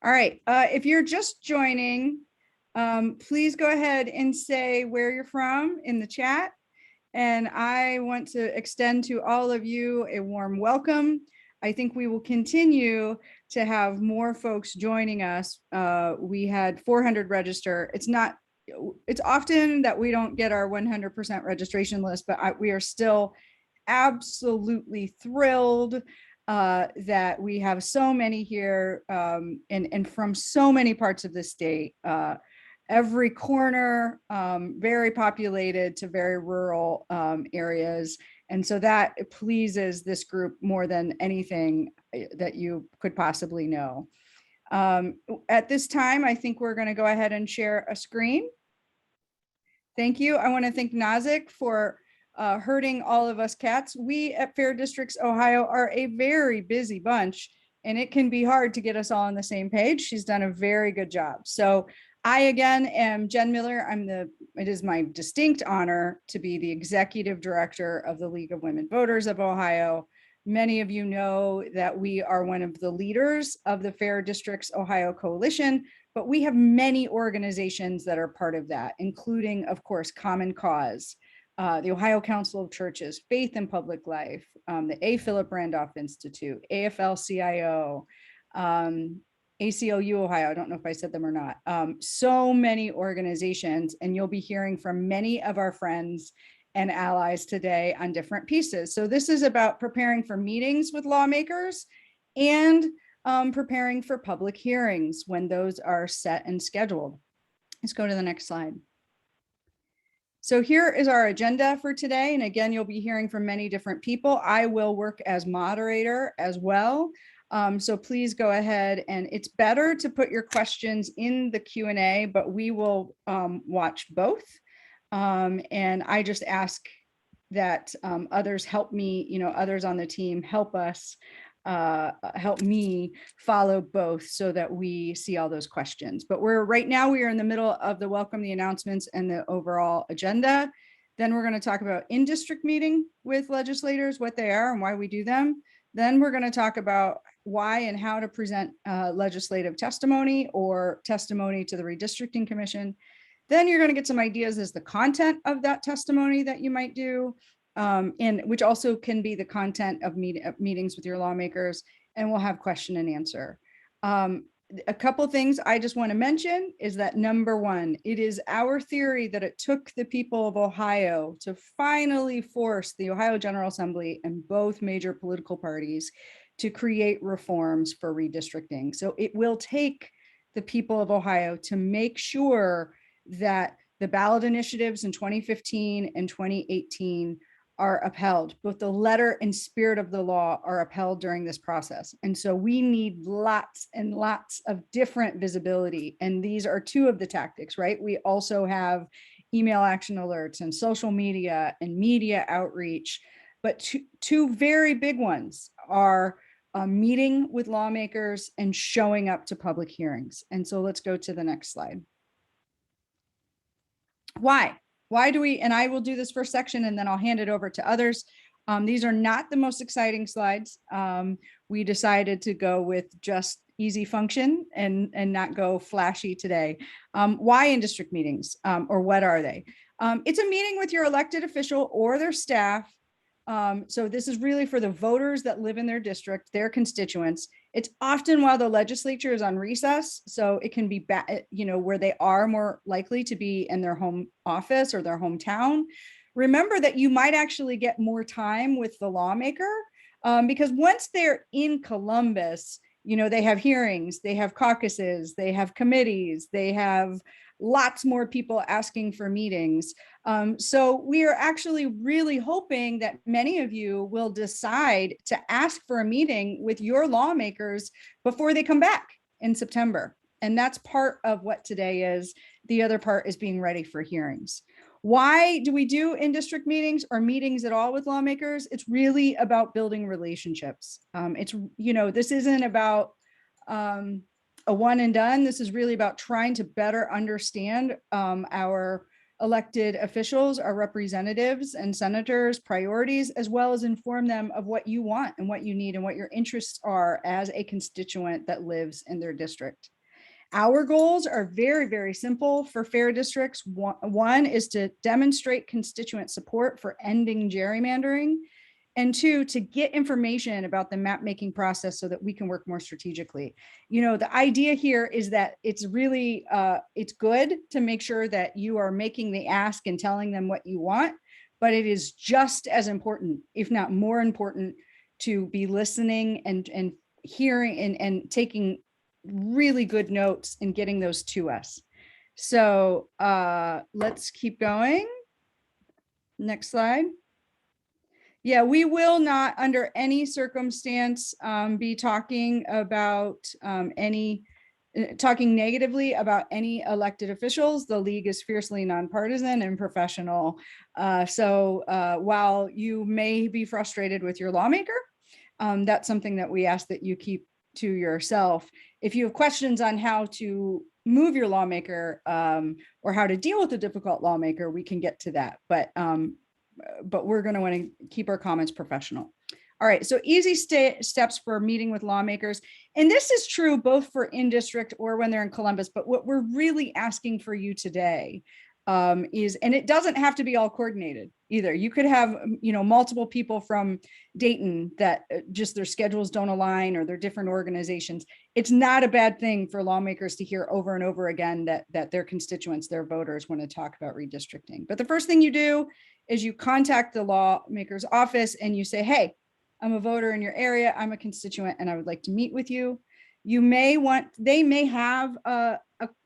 All right, if you're just joining, please go ahead and say where you're from in the chat. And I want to extend to all of you a warm welcome. I think we will continue to have more folks joining us. We had 400 register. It's often that we don't get our 100% registration list, but we are still absolutely thrilled that we have so many here and from so many parts of the state. Every corner, very populated to very rural areas. And so that pleases this group more than anything that you could possibly know. At this time, I think we're going to go ahead and share a screen. Thank you. I want to thank Nazik for herding all of us cats. We at Fair Districts Ohio are a very busy bunch, and it can be hard to get us all on the same page. She's done a very good job. So I again am Jen Miller. It is my distinct honor to be the executive director of the League of Women Voters of Ohio. Many of you know that we are one of the leaders of the Fair Districts Ohio Coalition, but we have many organizations that are part of that, including, of course, Common Cause, the Ohio Council of Churches, Faith in Public Life, the A. Philip Randolph Institute, AFL-CIO, ACLU Ohio, I don't know if I said them or not. So many organizations, and you'll be hearing from many of our friends and allies today on different pieces. So this is about preparing for meetings with lawmakers and preparing for public hearings when those are set and scheduled. Let's go to the next slide. So here is our agenda for today. And again, you'll be hearing from many different people. I will work as moderator as well. So please go ahead, and it's better to put your questions in the Q&A, but we will watch both. And I just ask that others help me, others on the team help us, help me follow both so that we see all those questions. But right now we are in the middle of the welcome, the announcements, and the overall agenda. Then we're going to talk about in-district meeting with legislators, what they are and why we do them. Then we're going to talk about why and how to present legislative testimony or testimony to the Redistricting Commission. Then you're going to get some ideas as the content of that testimony that you might do, and which also can be the content of meetings with your lawmakers, and we'll have question and answer. A couple of things I just want to mention is that number one, it is our theory that it took the people of Ohio to finally force the Ohio General Assembly and both major political parties to create reforms for redistricting. So it will take the people of Ohio to make sure that the ballot initiatives in 2015 and 2018 are upheld. Both the letter and spirit of the law are upheld during this process. And so we need lots and lots of different visibility. And these are two of the tactics, right? We also have email action alerts and social media and media outreach. But two very big ones are meeting with lawmakers and showing up to public hearings. And so let's go to the next slide. Why do we, and I will do this first section and then I'll hand it over to others. These are not the most exciting slides. We decided to go with just easy function and not go flashy today. Why in-district meetings, or what are they? It's a meeting with your elected official or their staff. So this is really for the voters that live in their district, their constituents. It's often while the legislature is on recess, so it can be where they are more likely to be in their home office or their hometown. Remember that you might actually get more time with the lawmaker because once they're in Columbus, they have hearings, they have caucuses, they have committees, they have lots more people asking for meetings. So we are actually really hoping that many of you will decide to ask for a meeting with your lawmakers before they come back in September. And that's part of what today is. The other part is being ready for hearings. Why do we do in-district meetings or meetings at all with lawmakers? It's really about building relationships. This isn't about a one and done. This is really about trying to better understand our elected officials, our representatives and senators' priorities, as well as inform them of what you want and what you need and what your interests are as a constituent that lives in their district. Our goals are very, very simple for fair districts. One is to demonstrate constituent support for ending gerrymandering. And two, to get information about the map making process so that we can work more strategically. You know, the idea here is that it's really, it's good to make sure that you are making the ask and telling them what you want, but it is just as important, if not more important, to be listening and hearing and taking really good notes and getting those to us. So let's keep going. Next slide. Yeah, we will not under any circumstance be talking about talking negatively about any elected officials. The league is fiercely nonpartisan and professional. So while you may be frustrated with your lawmaker, that's something that we ask that you keep to yourself. If you have questions on how to move your lawmaker or how to deal with a difficult lawmaker, we can get to that. But we're going to want to keep our comments professional. All right, so easy steps for meeting with lawmakers. And this is true both for in-district or when they're in Columbus, but what we're really asking for you today is, and it doesn't have to be all coordinated either. You could have, you know, multiple people from Dayton that just their schedules don't align or they're different organizations. It's not a bad thing for lawmakers to hear over and over again that their constituents, their voters want to talk about redistricting. But the first thing you do is you contact the lawmaker's office and you say, hey, I'm a voter in your area, I'm a constituent, and I would like to meet with you. You may want, they may have a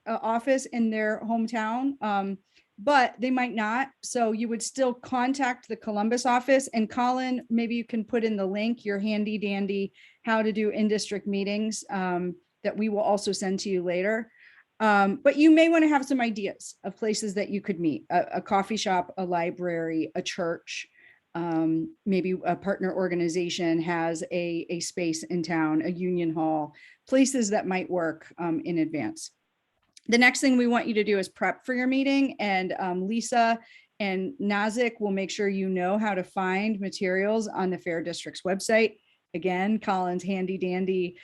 office in their hometown, but they might not. So you would still contact the Columbus office. And Colin, maybe you can put in the link, your handy dandy how to do in-district meetings that we will also send to you later. But you may want to have some ideas of places that you could meet, a coffee shop, a library, a church, maybe a partner organization has a space in town, a union hall, places that might work in advance. The next thing we want you to do is prep for your meeting, and Lisa and Nazik will make sure you know how to find materials on the Fair District's website. Again, Colin's handy dandy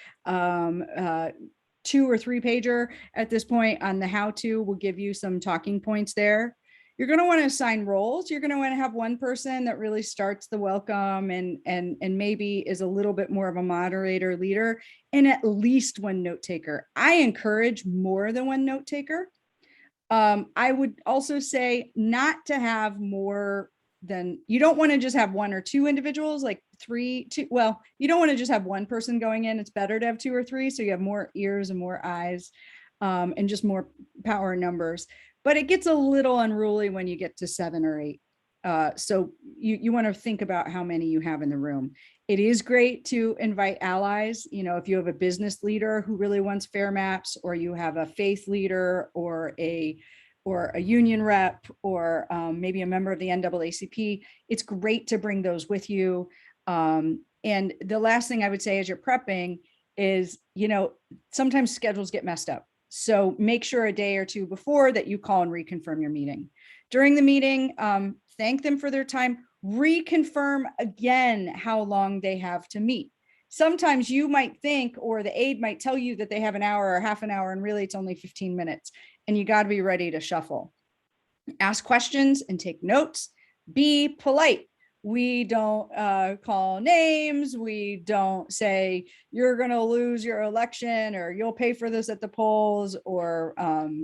2 or 3 pager at this point on the how-to will give you some talking points there. You're going to want to assign roles. You're going to want to have one person that really starts the welcome and maybe is a little bit more of a moderator leader, and at least one note taker. I encourage more than one note taker. I would also say not to have more than, you don't want to just have 1 or 2 individuals, like 3, 2. Well, you don't want to just have one person going in. It's better to have 2 or 3. So you have more ears and more eyes and just more power in numbers. But it gets a little unruly when you get to 7 or 8. So you want to think about how many you have in the room. It is great to invite allies. You know, if you have a business leader who really wants fair maps, or you have a faith leader or a union rep, or maybe a member of the NAACP, it's great to bring those with you. And the last thing I would say as you're prepping is, you know, sometimes schedules get messed up. So make sure a day or 2 before that you call and reconfirm your meeting. During the meeting, thank them for their time, reconfirm again how long they have to meet. Sometimes you might think, or the aide might tell you that they have an hour or half an hour, and really it's only 15 minutes, and you got to be ready to shuffle. Ask questions and take notes. Be polite. We don't call names. We don't say you're going to lose your election, or you'll pay for this at the polls, or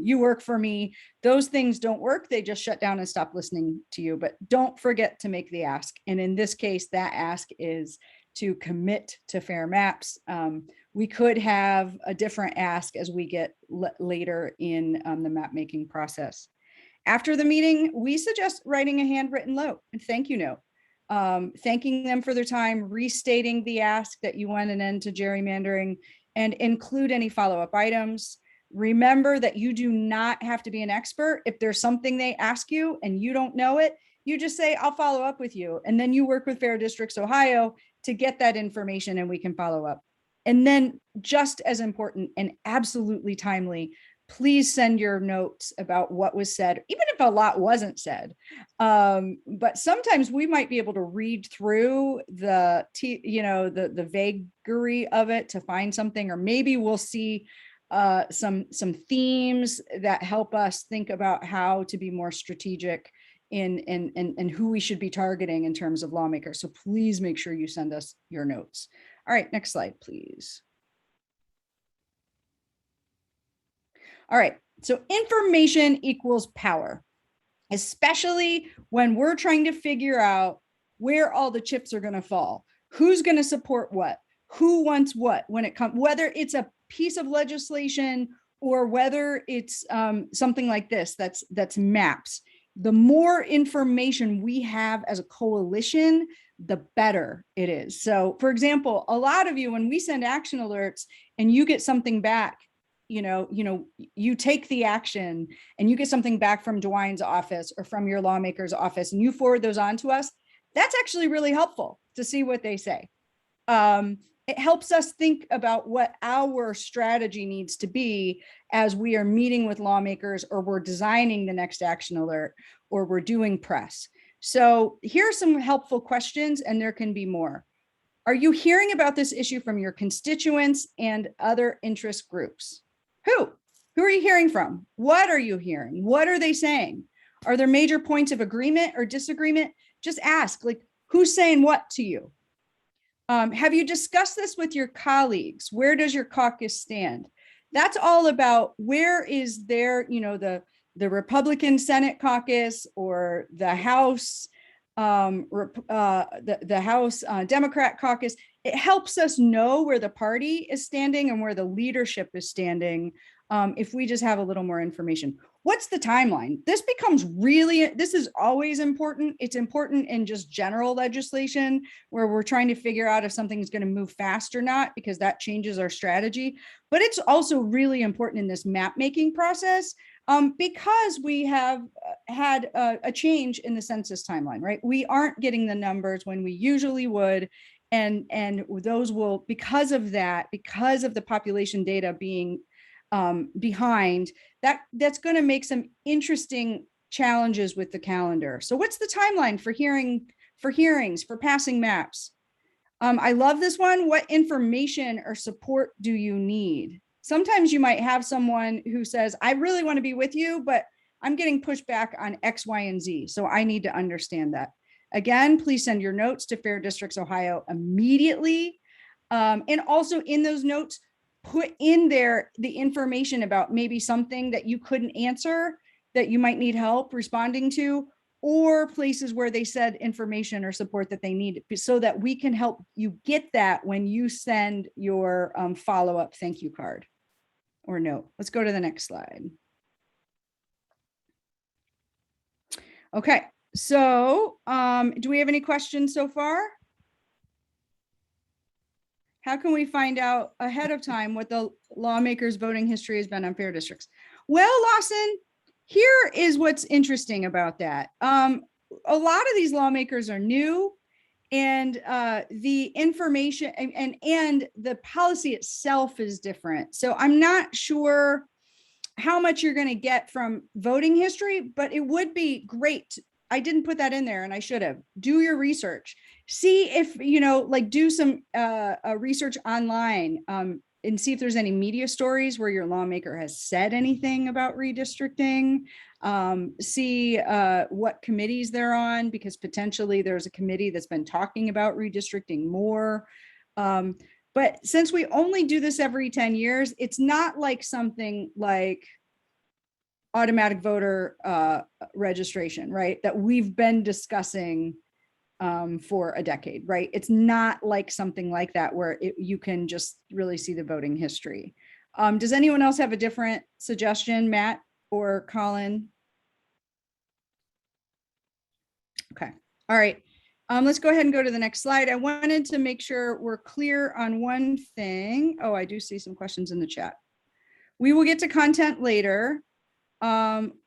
you work for me. Those things don't work. They just shut down and stop listening to you. But don't forget to make the ask. And in this case, that ask is to commit to fair maps. We could have a different ask as we get later in the map making process. After the meeting, we suggest writing a handwritten note and thank you note. Thanking them for their time, restating the ask that you want an end to gerrymandering, and include any follow-up items. Remember that you do not have to be an expert. If there's something they ask you and you don't know it, you just say, I'll follow up with you. And then you work with Fair Districts Ohio to get that information and we can follow up. And then, just as important and absolutely timely, please send your notes about what was said, even if a lot wasn't said. But sometimes we might be able to read through the vagary of it to find something, or maybe we'll see some themes that help us think about how to be more strategic in who we should be targeting in terms of lawmakers. So please make sure you send us your notes. All right, next slide, please. All right, so information equals power, especially when we're trying to figure out where all the chips are going to fall, who's going to support what, who wants what when it comes, whether it's a piece of legislation or whether it's something like this, that's maps. The more information we have as a coalition, the better it is. So for example, a lot of you, when we send action alerts and you get something back, you take the action and you get something back from DeWine's office or from your lawmaker's office and you forward those on to us, that's actually really helpful to see what they say. It helps us think about what our strategy needs to be as we are meeting with lawmakers, or we're designing the next action alert, or we're doing press. So here are some helpful questions, and there can be more. Are you hearing about this issue from your constituents and other interest groups? Who are you hearing from? What are you hearing? What are they saying? Are there major points of agreement or disagreement? Just ask, like, who's saying what to you? Have you discussed this with your colleagues? Where does your caucus stand? That's all about where is there, the Republican Senate caucus or the House, the House Democrat caucus. It helps us know where the party is standing and where the leadership is standing if we just have a little more information. What's the timeline? This is always important. It's important in just general legislation where we're trying to figure out if something's going to move fast or not, because that changes our strategy. But it's also really important in this map making process because we have had a change in the census timeline, right? We aren't getting the numbers when we usually would. And those will, because of that, because of the population data being behind, that's going to make some interesting challenges with the calendar. So what's the timeline for hearings, for passing maps? I love this one. What information or support do you need? Sometimes you might have someone who says, I really want to be with you, but I'm getting pushed back on X, Y, and Z. So I need to understand that. Again, please send your notes to Fair Districts Ohio immediately. And also in those notes, put in there the information about maybe something that you couldn't answer that you might need help responding to, or places where they said information or support that they need, so that we can help you get that when you send your follow-up thank you card or note. Let's go to the next slide. Okay, so do we have any questions so far? How can we find out ahead of time what the lawmakers' voting history has been on Fair Districts? Well, Lawson, here is what's interesting about that. A lot of these lawmakers are new, and the information and the policy itself is different. So I'm not sure how much you're going to get from voting history, but it would be great. I didn't put that in there, and I should have. Do your research. See if, do some research online and see if there's any media stories where your lawmaker has said anything about redistricting. See what committees they're on, because potentially there's a committee that's been talking about redistricting more. But since we only do this every 10 years, it's not like something like automatic voter registration, right? That we've been discussing for a decade, right? It's not like something like that where you can just really see the voting history. Does anyone else have a different suggestion, Matt or Colin? Okay, all right. Let's go ahead and go to the next slide. I wanted to make sure we're clear on one thing. Oh, I do see some questions in the chat. We will get to content later.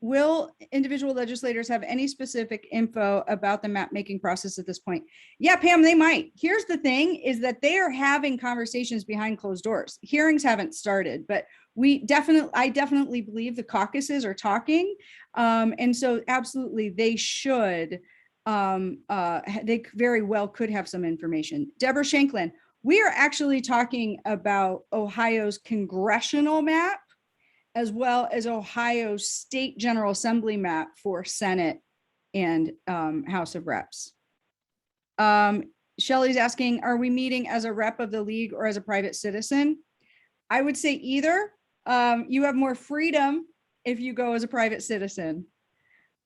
Will individual legislators have any specific info about the map making process at this point? Yeah, Pam, they might. Here's the thing is that they are having conversations behind closed doors. Hearings haven't started, but I definitely believe the caucuses are talking. And so absolutely they should, they very well could have some information. Deborah Shanklin, we are actually talking about Ohio's congressional map, as well as Ohio's state general assembly map for Senate and House of Reps. Shelley's asking, are we meeting as a rep of the league or as a private citizen? I would say either. You have more freedom if you go as a private citizen.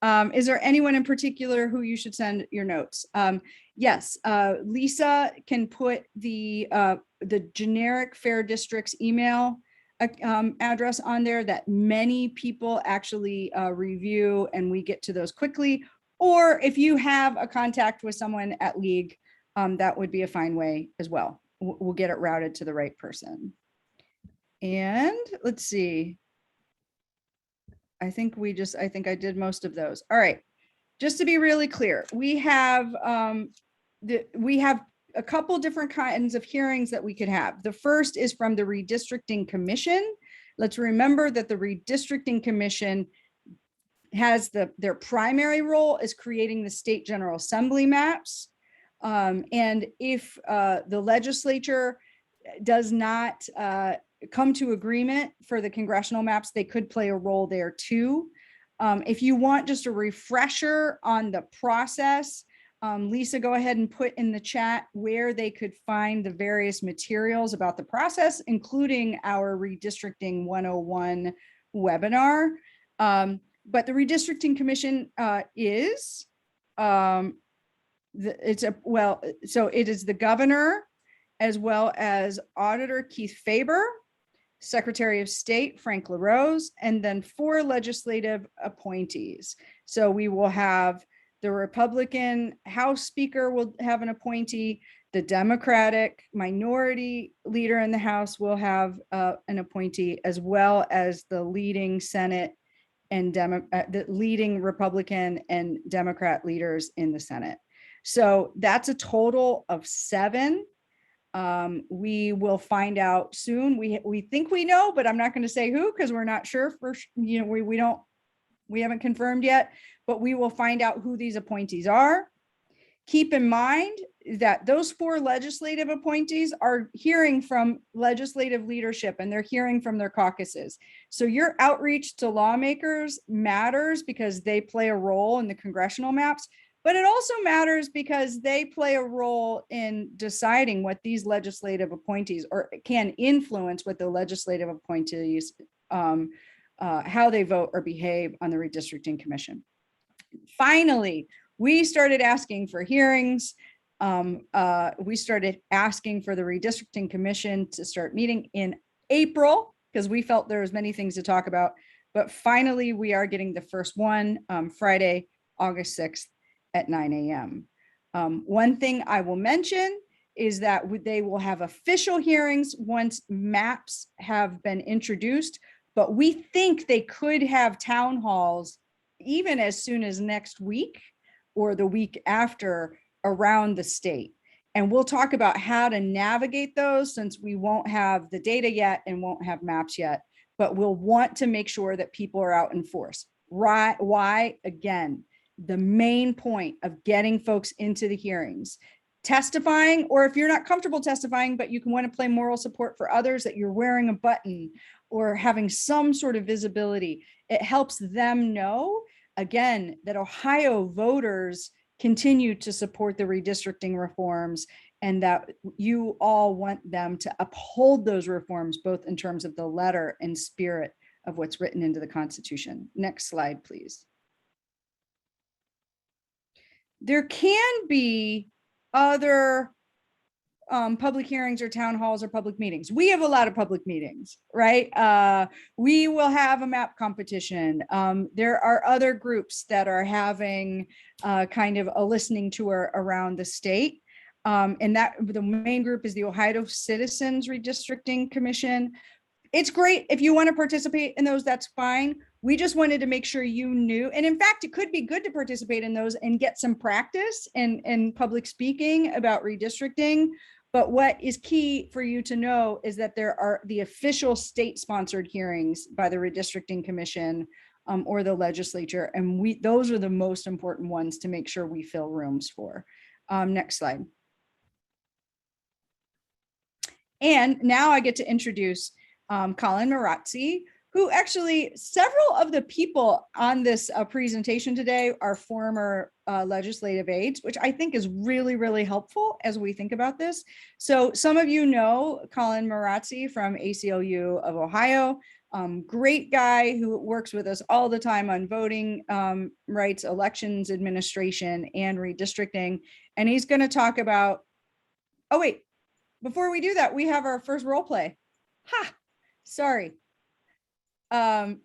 Is there anyone in particular who you should send your notes? Yes, Lisa can put the generic Fair Districts email address on there that many people actually review, and we get to those quickly. Or if you have a contact with someone at League, that would be a fine way as well. We'll get it routed to the right person. And let's see. I think I did most of those. All right. Just to be really clear, we have a couple different kinds of hearings that we could have. The first is from the Redistricting Commission. Let's remember that the Redistricting Commission has their primary role is creating the state general assembly maps. And if the legislature does not come to agreement for the congressional maps, they could play a role there too. If you want just a refresher on the process, Lisa, go ahead and put in the chat where they could find the various materials about the process, including our Redistricting 101 webinar. But the Redistricting Commission is, so it is the governor, as well as Auditor Keith Faber, Secretary of State Frank LaRose, and then 4 legislative appointees. So we will have the Republican House Speaker will have an appointee. The Democratic minority leader in the House will have an appointee, as well as the leading Senate and the leading Republican and Democrat leaders in the Senate. So that's a total of 7. We will find out soon. We think we know, but I'm not going to say who because we're not sure. We haven't confirmed yet, but we will find out who these appointees are. Keep in mind that those 4 legislative appointees are hearing from legislative leadership, and they're hearing from their caucuses. So your outreach to lawmakers matters because they play a role in the congressional maps, but it also matters because they play a role in deciding what these legislative appointees, or can influence what the legislative appointees, how they vote or behave on the Redistricting Commission. Finally, we started asking for hearings. We started asking for the Redistricting Commission to start meeting in April because we felt there was many things to talk about. But finally, we are getting the first one Friday, August 6th at 9 a.m. One thing I will mention is that they will have official hearings once maps have been introduced, but we think they could have town halls even as soon as next week or the week after around the state. And we'll talk about how to navigate those since we won't have the data yet and won't have maps yet, but we'll want to make sure that people are out in force. Right? Why? Again, the main point of getting folks into the hearings, testifying, or if you're not comfortable testifying, but you can want to play moral support for others, that you're wearing a button or having some sort of visibility. It helps them know, again, that Ohio voters continue to support the redistricting reforms and that you all want them to uphold those reforms, both in terms of the letter and spirit of what's written into the Constitution. Next slide, please. There can be other public hearings or town halls or public meetings. We have a lot of public meetings, right? We will have a map competition. There are other groups that are having kind of a listening tour around the state. And that the main group is the Ohio Citizens Redistricting Commission. It's great. If you want to participate in those, that's fine. We just wanted to make sure you knew. And in fact, it could be good to participate in those and get some practice in public speaking about redistricting. But what is key for you to know is that there are the official state-sponsored hearings by the Redistricting Commission or the legislature. And those are the most important ones to make sure we fill rooms for. Next slide. And now I get to introduce Colin Marazzi, who actually several of the people on this presentation today are former legislative aides, which I think is really, really helpful as we think about this. So some of you know Colin Marazzi from ACLU of Ohio, great guy who works with us all the time on voting rights, elections administration, and redistricting. And he's going to talk about, oh wait, before we do that, we have our first role play. Ha, sorry.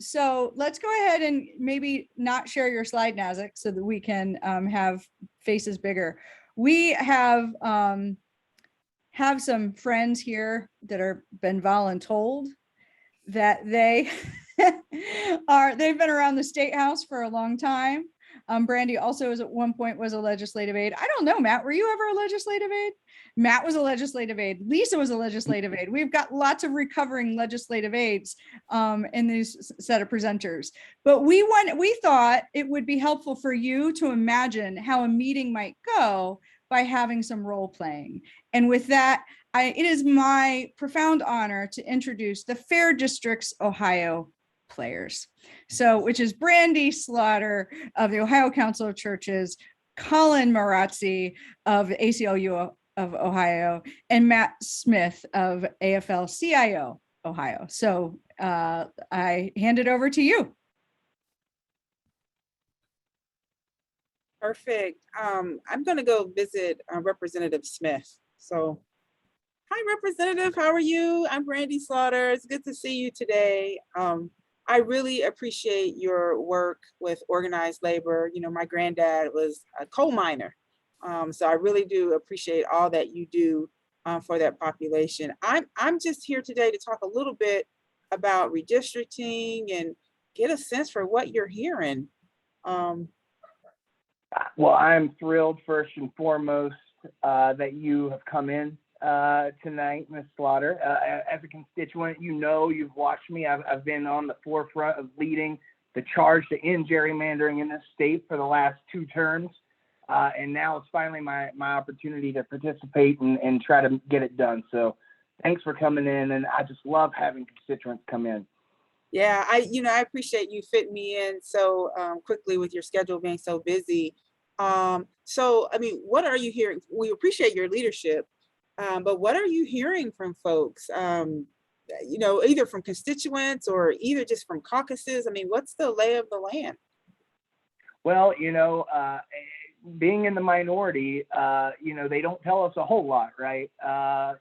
So let's go ahead and maybe not share your slide, Nazik, so that we can have faces bigger. We have some friends here that are been voluntold that they they've been around the State House for a long time. Brandy also at one point was a legislative aide. I don't know, Matt, were you ever a legislative aide? Matt was a legislative aide. Lisa was a legislative aide. We've got lots of recovering legislative aides in this set of presenters. But we thought it would be helpful for you to imagine how a meeting might go by having some role playing. And with that, it is my profound honor to introduce the Fair Districts Ohio players. So, which is Brandy Slaughter of the Ohio Council of Churches, Colin Marazzi of ACLU of Ohio, and Matt Smith of AFL-CIO Ohio. So I hand it over to you. Perfect. I'm going to go visit Representative Smith. So, hi, Representative. How are you? I'm Brandy Slaughter. It's good to see you today. I really appreciate your work with organized labor. You know, my granddad was a coal miner. So I really do appreciate all that you do for that population. I'm just here today to talk a little bit about redistricting and get a sense for what you're hearing. Well, I'm thrilled first and foremost that you have come in tonight, Ms. Slaughter. As a constituent, you know, you've watched me. I've been on the forefront of leading the charge to end gerrymandering in this state for the last 2 terms. And now it's finally my opportunity to participate and try to get it done. So thanks for coming in. And I just love having constituents come in. Yeah, I appreciate you fitting me in so quickly with your schedule being so busy. So, I mean, what are you hearing? We appreciate your leadership, but what are you hearing from folks? You know, either from constituents or either just from caucuses. I mean, what's the lay of the land? Well, you know, being in the minority, you know, they don't tell us a whole lot, right?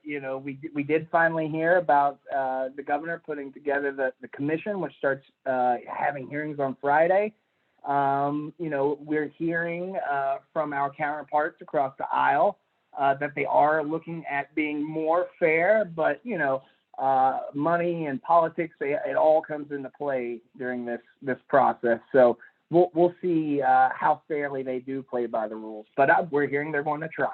You know, we did finally hear about the governor putting together the commission, which starts having hearings on Friday. You know, we're hearing from our counterparts across the aisle that they are looking at being more fair, but, you know, money and politics, it all comes into play during this process. So we'll see how fairly they do play by the rules, but we're hearing they're going to try.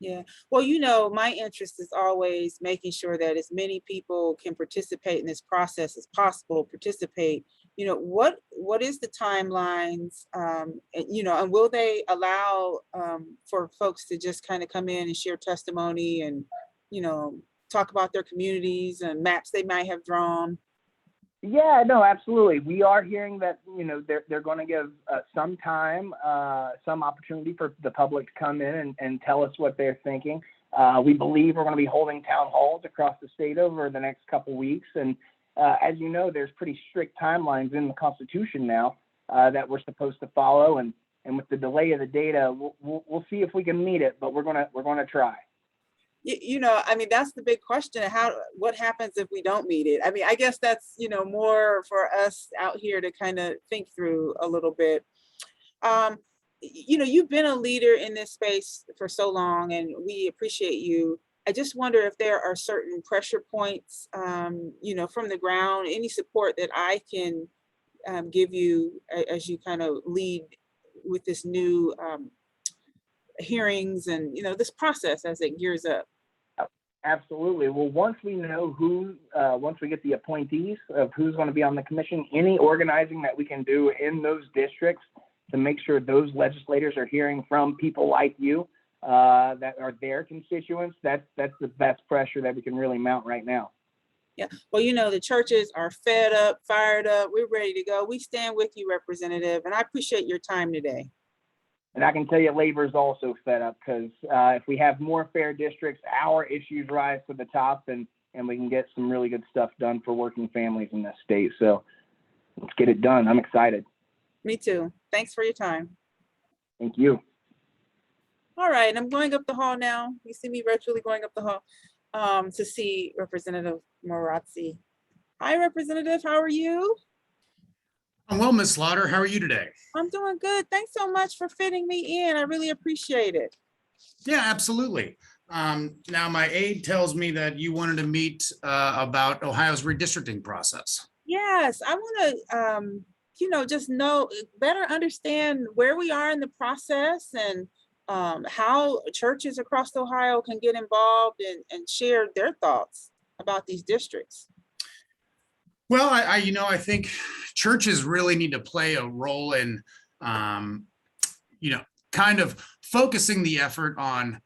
Yeah, well, you know, my interest is always making sure that as many people can participate in this process as possible, participate. You know, what is the timelines, and, you know, and will they allow for folks to just kind of come in and share testimony and, you know, talk about their communities and maps they might have drawn? Yeah, no, absolutely. We are hearing that, you know, they're going to give some time, some opportunity for the public to come in and tell us what they're thinking. We believe we're going to be holding town halls across the state over the next couple weeks. And as you know, there's pretty strict timelines in the Constitution now that we're supposed to follow. And with the delay of the data, we'll see if we can meet it, but we're going to try. You know, I mean, that's the big question. What happens if we don't meet it? I mean, I guess that's, you know, more for us out here to kind of think through a little bit. You know, you've been a leader in this space for so long, and we appreciate you. I just wonder if there are certain pressure points, you know, from the ground, any support that I can give you as you kind of lead with this new hearings and, you know, this process as it gears up. Absolutely. Well, once we know who, once we get the appointees of who's going to be on the commission, any organizing that we can do in those districts to make sure those legislators are hearing from people like you that are their constituents, that's the best pressure that we can really mount right now. Yeah, well, you know, the churches are fed up, fired up. We're ready to go. We stand with you, Representative, and I appreciate your time today. And I can tell you labor is also fed up because if we have more fair districts, our issues rise to the top and we can get some really good stuff done for working families in this state. So let's get it done. I'm excited. Me too. Thanks for your time. Thank you. All right, I'm going up the hall now. You see me virtually going up the hall to see Representative Marazzi. Hi, Representative, how are you? I'm well, Ms. Slaughter. How are you today? I'm doing good. Thanks so much for fitting me in. I really appreciate it. Yeah, absolutely. Now, my aide tells me that you wanted to meet about Ohio's redistricting process. Yes, I want to, you know, just better understand where we are in the process and how churches across Ohio can get involved and share their thoughts about these districts. Well, I think churches really need to play a role in, kind of focusing the effort on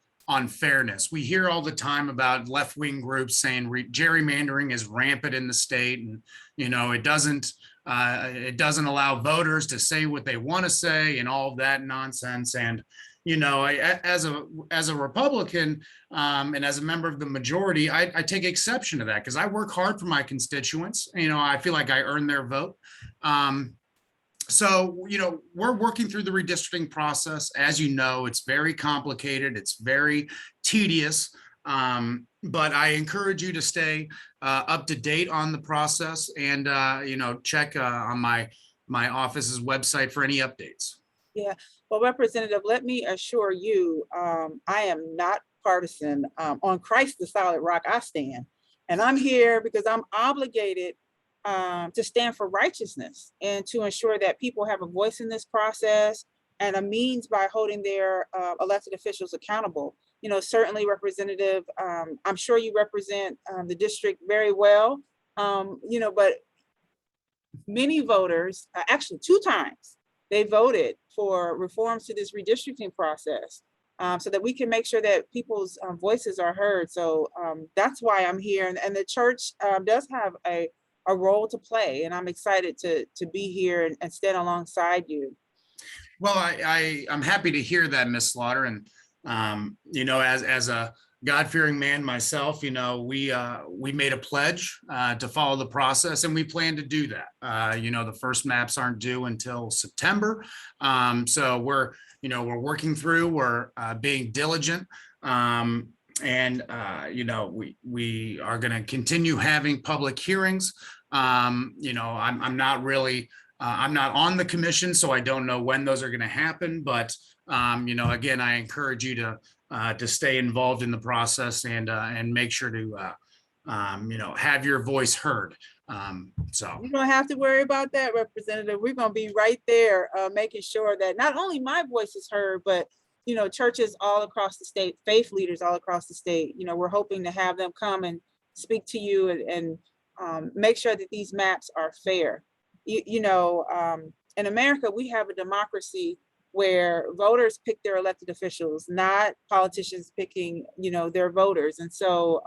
fairness. We hear all the time about left-wing groups saying gerrymandering is rampant in the state, and it doesn't allow voters to say what they want to say, and all of that nonsense. And as a Republican and as a member of the majority, I take exception to that because I work hard for my constituents. I feel like I earn their vote. So, we're working through the redistricting process. As you know, it's very complicated. It's very tedious. But I encourage you to stay up to date on the process and, check on my office's website for any updates. Yeah, well, Representative, let me assure you, I am not partisan. On Christ, the solid rock I stand. And I'm here because I'm obligated to stand for righteousness and to ensure that people have a voice in this process and a means by holding their elected officials accountable. Certainly, Representative, I'm sure you represent the district very well, but many voters, actually 2 times, they voted for reforms to this redistricting process so that we can make sure that people's voices are heard. So that's why I'm here. And the church does have a role to play. And I'm excited to be here and stand alongside you. Well, I'm happy to hear that, Ms. Slaughter. And, as a God-fearing man myself, we made a pledge to follow the process, and we plan to do that. The first maps aren't due until September. So we're working through, we're being diligent. And, we are going to continue having public hearings. I'm not really, I'm not on the commission, so I don't know when those are going to happen. But, again, I encourage you to stay involved in the process and make sure to, have your voice heard. So you don't have to worry about that, Representative. We're going to be right there making sure that not only my voice is heard, but churches all across the state, faith leaders all across the state. We're hoping to have them come and speak to you and make sure that these maps are fair. In America, we have a democracy where voters pick their elected officials, not politicians picking, their voters. And so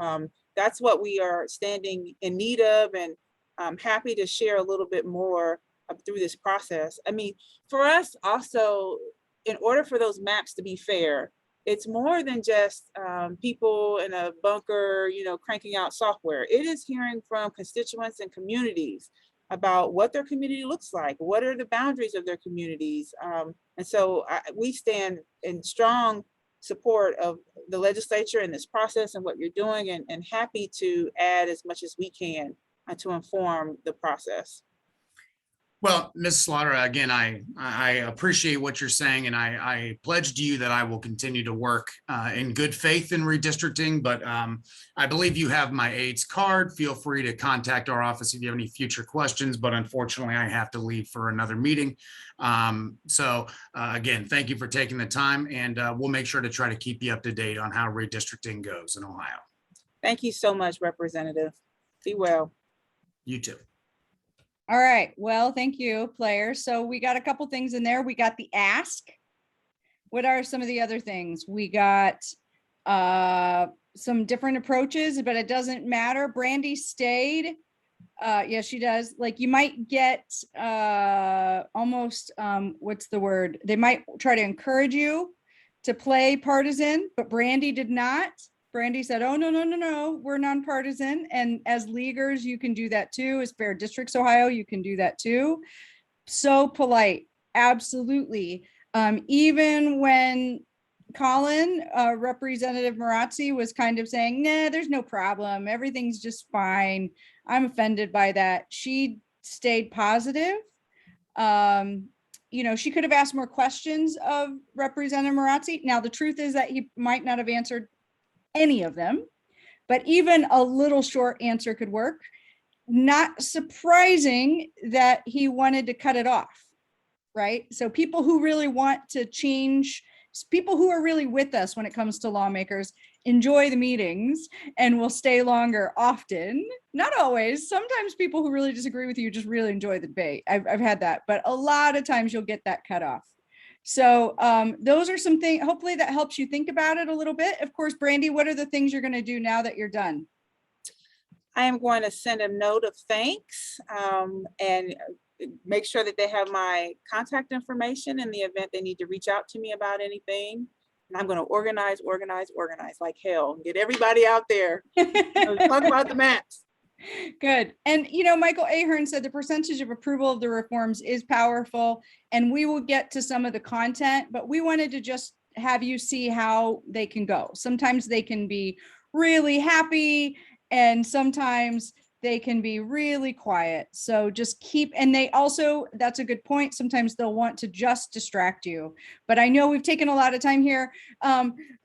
that's what we are standing in need of. And I'm happy to share a little bit more through this process. I mean, for us also, in order for those maps to be fair, it's more than just people in a bunker, cranking out software. It is hearing from constituents and communities about what their community looks like, what are the boundaries of their communities. And so we stand in strong support of the legislature in this process and what you're doing, and happy to add as much as we can to inform the process. Well, Ms. Slaughter, again, I appreciate what you're saying, and I pledge to you that I will continue to work in good faith in redistricting, but I believe you have my aide's card. Feel free to contact our office if you have any future questions, but unfortunately I have to leave for another meeting. Again, thank you for taking the time, and we'll make sure to try to keep you up to date on how redistricting goes in Ohio. Thank you so much, Representative. Be well. You too. All right, well, thank you, players. So we got a couple things in there. We got the ask. What are some of the other things? We got some different approaches, but it doesn't matter. Brandy stayed. Yes, she does. Like, you might get almost, what's the word? They might try to encourage you to play partisan, but Brandy did not. Brandy said, oh, no, we're nonpartisan. And as leaguers, you can do that too. As Fair Districts Ohio, you can do that too. So polite, absolutely. Even when Colin, Representative Marazzi, was kind of saying, nah, there's no problem. Everything's just fine. I'm offended by that. She stayed positive. You know, she could have asked more questions of Representative Marazzi. Now, the truth is that he might not have answered any of them, but even a little short answer could work. Not surprising that he wanted to cut it off, right? So people who really want to change, people who are really with us when it comes to lawmakers, enjoy the meetings and will stay longer often. Not always. Sometimes people who really disagree with you just really enjoy the debate. I've had that, but a lot of times you'll get that cut off. So those are some things, hopefully that helps you think about it a little bit. Of course, Brandy, what are the things you're going to do now that you're done? I am going to send a note of thanks and make sure that they have my contact information in the event they need to reach out to me about anything. And I'm going to organize like hell, get everybody out there. Talk about the maps. Good. And, you know, Michael Ahern said the percentage of approval of the reforms is powerful, and we will get to some of the content, but we wanted to just have you see how they can go. Sometimes they can be really happy, and sometimes they can be really quiet. So just keep, and they also, that's a good point. Sometimes they'll want to just distract you, but I know we've taken a lot of time here.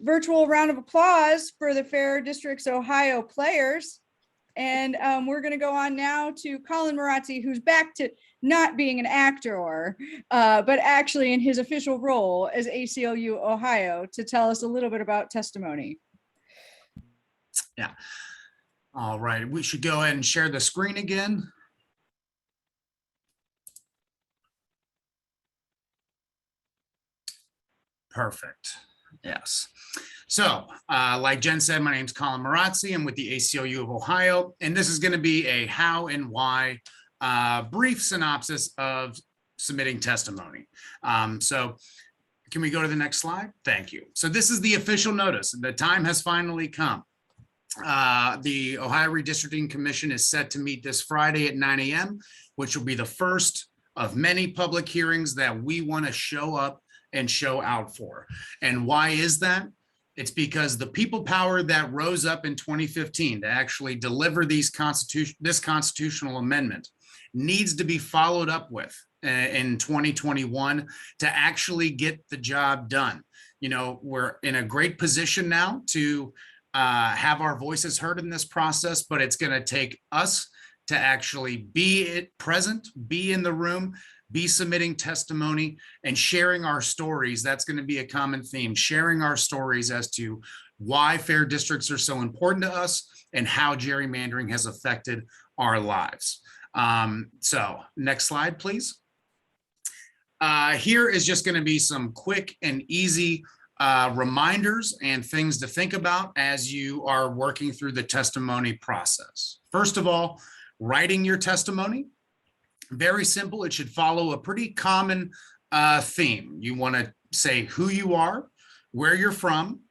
Virtual round of applause for the Fair Districts Ohio players. And we're going to go on now to Colin Marazzi, who's back to not being an actor, but actually in his official role as ACLU Ohio, to tell us a little bit about testimony. Yeah. All right. We should go ahead and share the screen again. Perfect. Yes. So like Jen said, my name is Colin Marazzi. I'm with the ACLU of Ohio, and this is going to be a how and why brief synopsis of submitting testimony. So can we go to the next slide? Thank you. So this is the official notice. The time has finally come. The Ohio Redistricting Commission is set to meet this Friday at 9 a.m., which will be the first of many public hearings that we want to show up and show out for. And why is that? It's because the people power that rose up in 2015 to actually deliver this constitutional amendment needs to be followed up with in 2021 to actually get the job done. You know, we're in a great position now to have our voices heard in this process, but it's going to take us to actually be present, be in the room, be submitting testimony and sharing our stories. That's going to be a common theme, sharing our stories as to why fair districts are so important to us and how gerrymandering has affected our lives. So next slide, please. Here is just going to be some quick and easy reminders and things to think about as you are working through the testimony process. First of all, writing your testimony. Very simple. It should follow a pretty common theme. You want to say who you are, where you're from,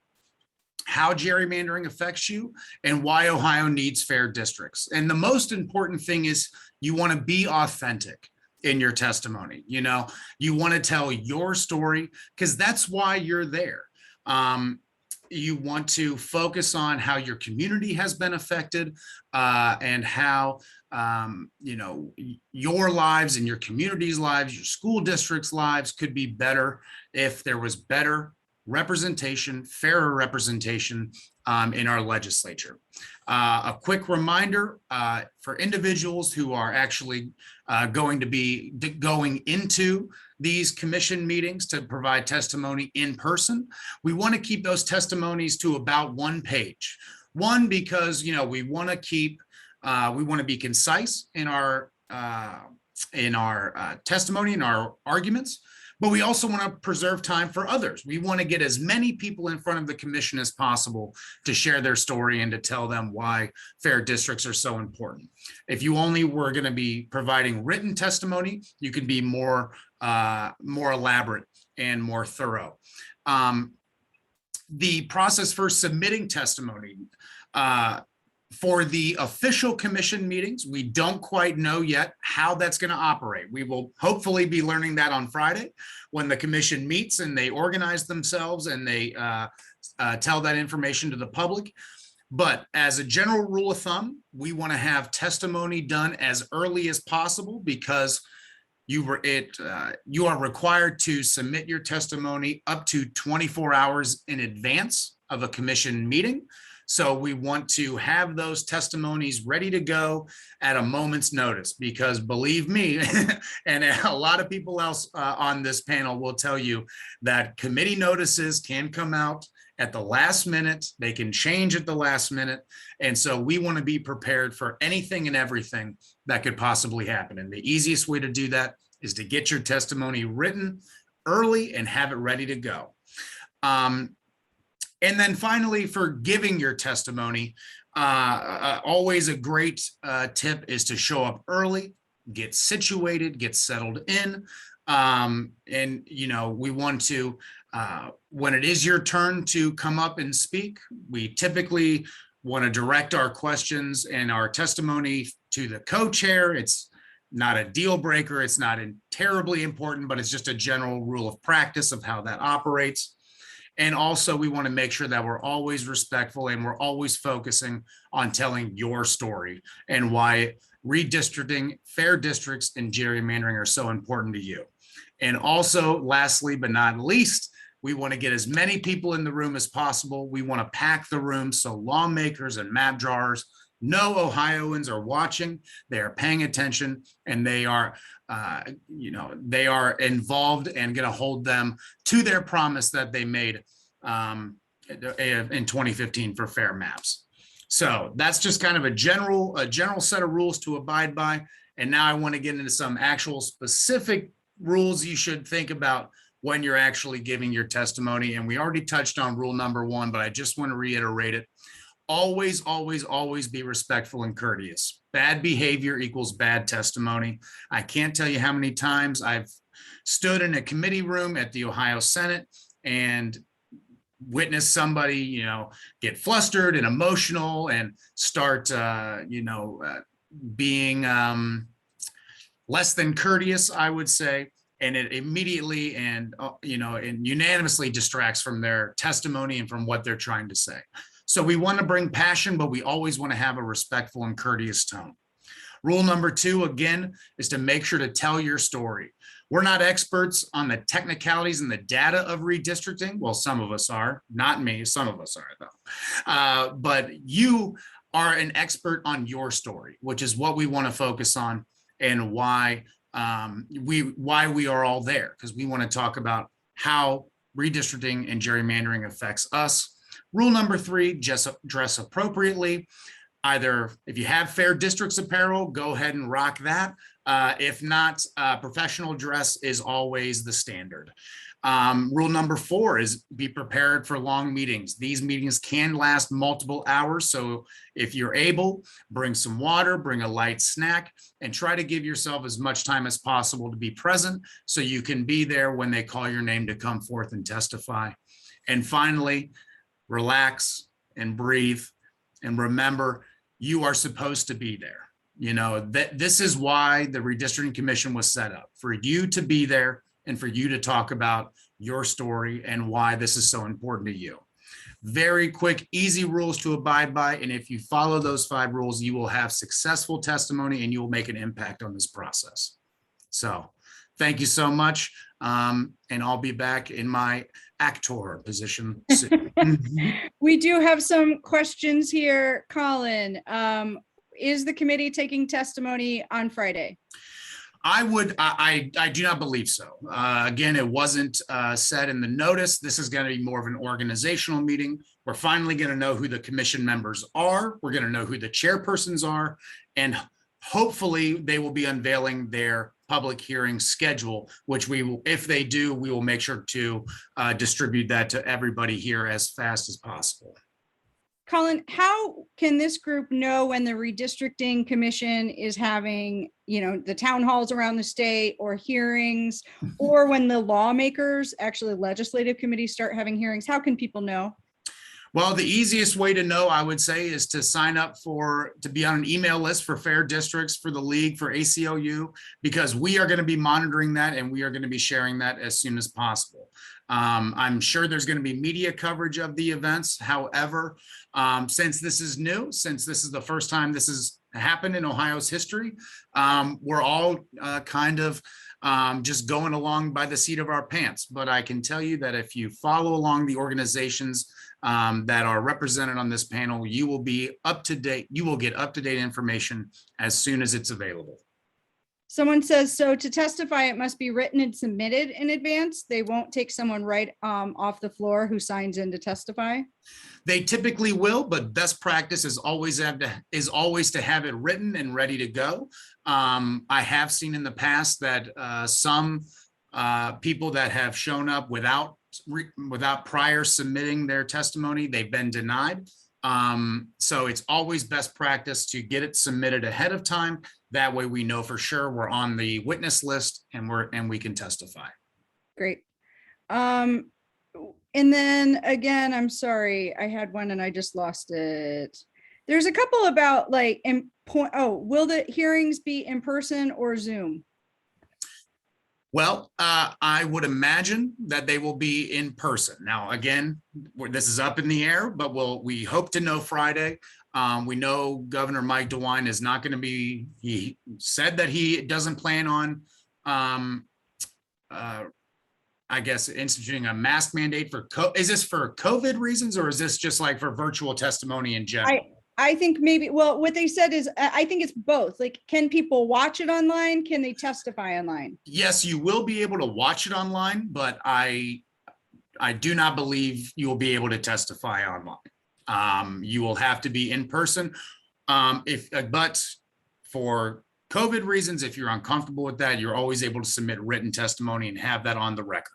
how gerrymandering affects you, and why Ohio needs fair districts. And the most important thing is you want to be authentic in your testimony. You know, you want to tell your story because that's why you're there. you want to focus on how your community has been affected and how your lives and your community's lives, your school district's lives could be better if there was better representation, fairer representation in our legislature. A quick reminder for individuals who are actually going to be going into these commission meetings to provide testimony in person. We want to keep those testimonies to about 1 page. One, because we want to keep, we want to be concise in our testimony and our arguments, but we also want to preserve time for others. We want to get as many people in front of the commission as possible to share their story and to tell them why fair districts are so important. If you only were going to be providing written testimony, you can be more elaborate and more thorough. The process for submitting testimony for the official commission meetings, we don't quite know yet how that's going to operate. We will hopefully be learning that on Friday when the commission meets and they organize themselves and they tell that information to the public. But as a general rule of thumb, we want to have testimony done as early as possible because you are required to submit your testimony up to 24 hours in advance of a commission meeting. So we want to have those testimonies ready to go at a moment's notice, because believe me, and a lot of people else on this panel will tell you that committee notices can come out at the last minute. They can change at the last minute. And so we want to be prepared for anything and everything that could possibly happen. And the easiest way to do that is to get your testimony written early and have it ready to go. And then finally, for giving your testimony, always a great tip is to show up early, get situated, get settled in. And, we want to, when it is your turn to come up and speak, we typically want to direct our questions and our testimony to the co-chair. It's not a deal breaker. It's not terribly important, but it's just a general rule of practice of how that operates. And also we want to make sure that we're always respectful and we're always focusing on telling your story and why redistricting, fair districts, and gerrymandering are so important to you. And also, lastly, but not least, we want to get as many people in the room as possible. We want to pack the room so lawmakers and map drawers know Ohioans are watching, they are paying attention, and they are they are involved and going to hold them to their promise that they made in 2015 for fair maps. So that's just kind of a general set of rules to abide by. And now I want to get into some actual specific rules you should think about when you're actually giving your testimony. And we already touched on rule number 1, but I just want to reiterate it. Always, always, always be respectful and courteous. Bad behavior equals bad testimony. I can't tell you how many times I've stood in a committee room at the Ohio Senate and witnessed somebody, get flustered and emotional and start, being less than courteous, I would say. And it immediately and unanimously distracts from their testimony and from what they're trying to say. So we want to bring passion, but we always want to have a respectful and courteous tone. Rule number 2, again, is to make sure to tell your story. We're not experts on the technicalities and the data of redistricting. Well, some of us are, not me. Some of us are, though. But you are an expert on your story, which is what we want to focus on and why we are all there, because we want to talk about how redistricting and gerrymandering affects us. Rule number 3, just dress appropriately. Either if you have fair districts apparel, go ahead and rock that. If not, professional dress is always the standard. Rule number 4 is be prepared for long meetings. These meetings can last multiple hours. So if you're able, bring some water, bring a light snack, and try to give yourself as much time as possible to be present so you can be there when they call your name to come forth and testify. And finally, relax and breathe and remember you are supposed to be there. This is why the Redistricting Commission was set up, for you to be there and for you to talk about your story and why this is so important to you. Very quick, easy rules to abide by. And if you follow those 5 rules, you will have successful testimony and you will make an impact on this process. So thank you so much. And I'll be back in my actor position soon. We do have some questions here, Colin. Is the committee taking testimony on Friday? I do not believe so. Again, it wasn't said in the notice. This is going to be more of an organizational meeting. We're finally going to know who the commission members are. We're going to know who the chairpersons are, and hopefully they will be unveiling their public hearing schedule, which we will, if they do, we will make sure to distribute that to everybody here as fast as possible. Colin, how can this group know when the redistricting commission is having, the town halls around the state or hearings, or when the lawmakers, actually legislative committees, start having hearings? How can people know? Well, the easiest way to know, I would say, is to sign up to be on an email list for Fair Districts, for the League, for ACLU, because we are going to be monitoring that and we are going to be sharing that as soon as possible. I'm sure there's going to be media coverage of the events. However, since this is new, since this is the first time this has happened in Ohio's history, we're all kind of just going along by the seat of our pants. But I can tell you that if you follow along the organizations that are represented on this panel, you will be up to date. You will get up-to-date information as soon as it's available. Someone says, so to testify, it must be written and submitted in advance. They won't take someone right off the floor who signs in to testify. They typically will, but best practice is always to have it written and ready to go. I have seen in the past that some people that have shown up without prior submitting their testimony, they've been denied. So it's always best practice to get it submitted ahead of time. That way we know for sure we're on the witness list and we can testify. Great. And then again, I'm sorry, I had one and I just lost it. There's a couple about will the hearings be in person or Zoom? Well, I would imagine that they will be in person. Now, again, this is up in the air, but we hope to know Friday. We know Governor Mike DeWine is not going to be, he said that he doesn't plan on, I guess, instituting a mask mandate is this for COVID reasons, or is this just like for virtual testimony in general? I think maybe, well, what they said is, I think it's both. Like, can people watch it online? Can they testify online? Yes, you will be able to watch it online, but I do not believe you will be able to testify online. You will have to be in person. But for COVID reasons, if you're uncomfortable with that, you're always able to submit written testimony and have that on the record.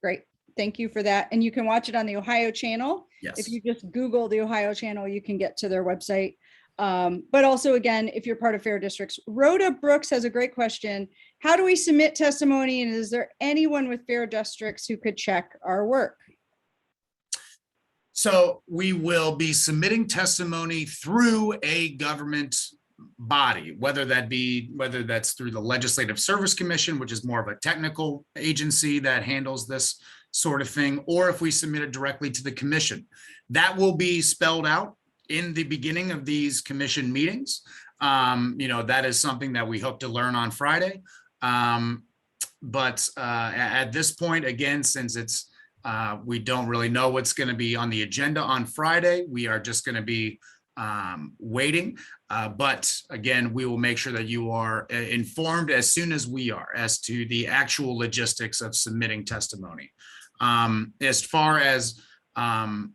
Great. Thank you for that. And you can watch it on the Ohio channel. Yes. If you just Google the Ohio channel, you can get to their website. But also, again, if you're part of Fair Districts, Rhoda Brooks has a great question. How do we submit testimony? And is there anyone with Fair Districts who could check our work? So we will be submitting testimony through a government body, whether that's through the Legislative Service Commission, which is more of a technical agency that handles this sort of thing, or if we submit it directly to the commission. That will be spelled out in the beginning of these commission meetings. That is something that we hope to learn on Friday. But at this point, again, since it's we don't really know what's going to be on the agenda on Friday, we are just going to be waiting. But again, we will make sure that you are informed as soon as we are as to the actual logistics of submitting testimony. As far as, kind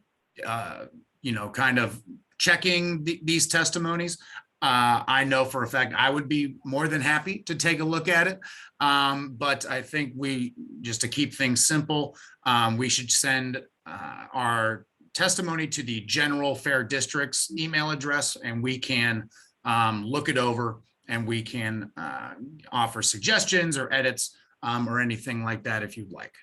of checking these testimonies, I know for a fact I would be more than happy to take a look at it. But I think just to keep things simple, we should send our testimony to the general Fair Districts email address, and we can look it over and we can offer suggestions or edits or anything like that if you'd like.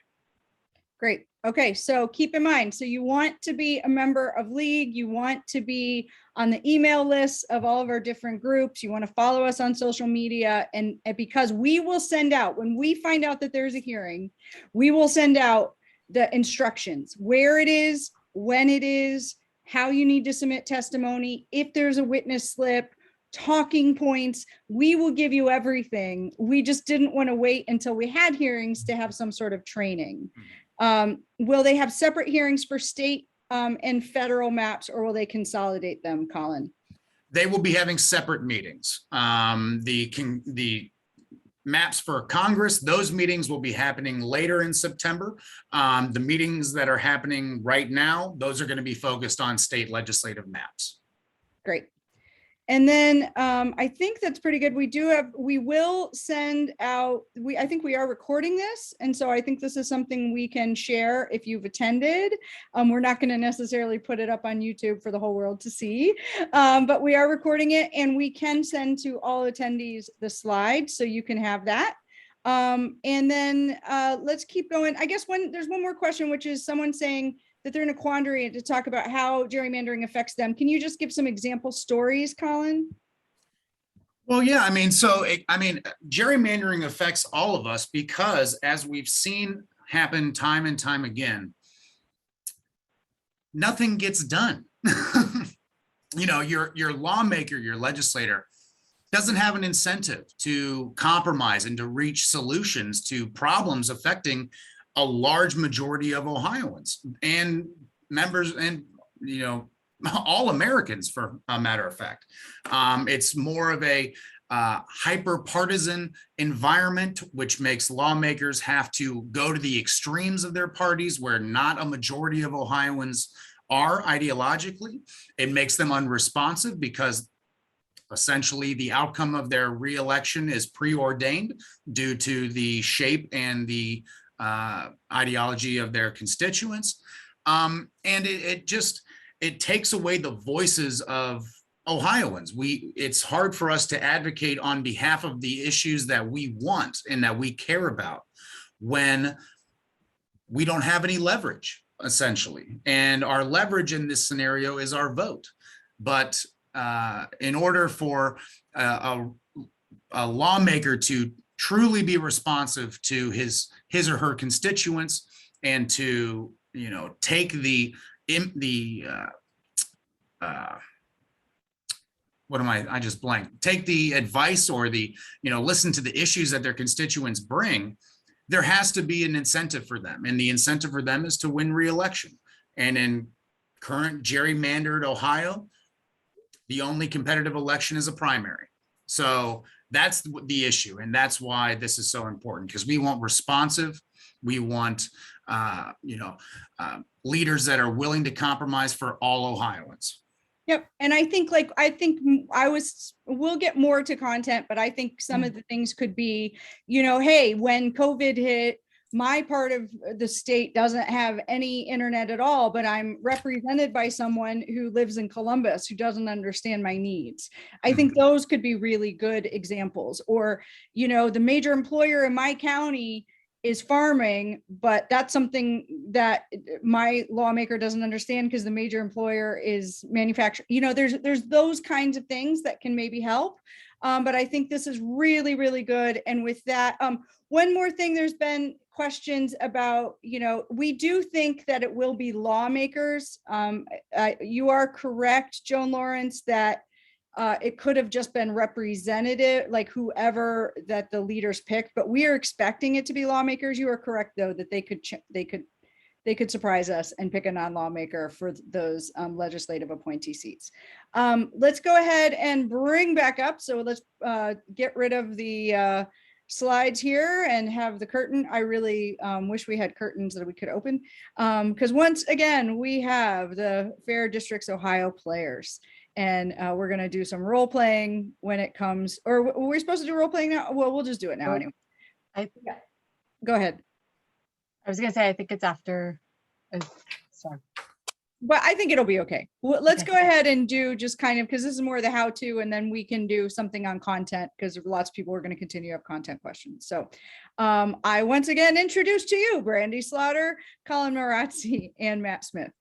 Great. Okay, so keep in mind, so you want to be a member of League, you want to be on the email list of all of our different groups, you want to follow us on social media, and because we will send out, when we find out that there's a hearing, we will send out the instructions, where it is, when it is, how you need to submit testimony, if there's a witness slip, talking points. We will give you everything. We just didn't want to wait until we had hearings to have some sort of training. Will they have separate hearings for state and federal maps, or will they consolidate them, Colin? They will be having separate meetings. The maps for Congress, those meetings will be happening later in September. The meetings that are happening right now, those are going to be focused on state legislative maps. Great. And then I think that's pretty good. We will send out, I think we are recording this. And so I think this is something we can share if you've attended. We're not going to necessarily put it up on YouTube for the whole world to see, but we are recording it, and we can send to all attendees the slides so you can have that. And then let's keep going. I guess there's one more question, which is someone saying that they're in a quandary to talk about how gerrymandering affects them. Can you just give some example stories, Colin? Well, yeah, I mean, gerrymandering affects all of us because, as we've seen happen time and time again, nothing gets done. Your lawmaker, your legislator doesn't have an incentive to compromise and to reach solutions to problems affecting a large majority of Ohioans and members, and all Americans, for a matter of fact. It's more of a hyper-partisan environment, which makes lawmakers have to go to the extremes of their parties where not a majority of Ohioans are ideologically. It makes them unresponsive because essentially the outcome of their reelection is preordained due to the shape and the ideology of their constituents. And it takes away the voices of Ohioans. It's hard for us to advocate on behalf of the issues that we want and that we care about when we don't have any leverage, essentially. And our leverage in this scenario is our vote. But in order for a lawmaker to truly be responsive to his or her constituents and to take take the advice or listen to the issues that their constituents bring, there has to be an incentive for them, and the incentive for them is to win re-election. And in current gerrymandered Ohio, the only competitive election is a primary. So that's the issue. And that's why this is so important, because we want responsive. We want, leaders that are willing to compromise for all Ohioans. Yep. And we'll get more to content, but I think some of the things could be, hey, when COVID hit, my part of the state doesn't have any internet at all, but I'm represented by someone who lives in Columbus who doesn't understand my needs. I think those could be really good examples. Or, the major employer in my county is farming, but that's something that my lawmaker doesn't understand because the major employer is manufacturing. There's those kinds of things that can maybe help. But I think this is really, really good. And with that, one more thing, there's been questions about, we do think that it will be lawmakers. You are correct, Joan Lawrence, that it could have just been representative, like whoever that the leaders picked, but we are expecting it to be lawmakers. You are correct, though, that they could surprise us and pick a non-lawmaker for those legislative appointee seats. Let's go ahead and bring back up. So let's get rid of the slides here and have the curtain. I really wish we had curtains that we could open, because once again, we have the Fair Districts Ohio players. And we're going to do some role playing when it comes, or we're supposed to do role playing now. Well, we'll just do it now anyway. Go ahead. I was going to say, I think it's after. Sorry. But I think it'll be okay. Well, let's go ahead and do just kind of, because this is more of the how to, and then we can do something on content, because lots of people are going to continue to have content questions. So I once again introduce to you Brandy Slaughter, Colin Marazzi, and Matt Smith.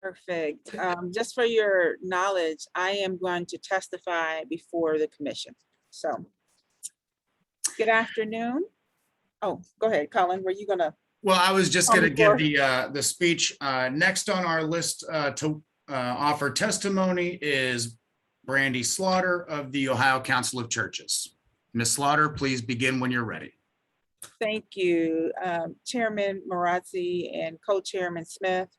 Perfect. Just for your knowledge, I am going to testify before the commission. So, good afternoon. Oh, go ahead, Colin. Were you gonna? Well, I was just On going the to give floor. the speech. Next on our list to offer testimony is Brandy Slaughter of the Ohio Council of Churches. Ms. Slaughter, please begin when you're ready. Thank you, Chairman Marazzi and Co-Chairman Smith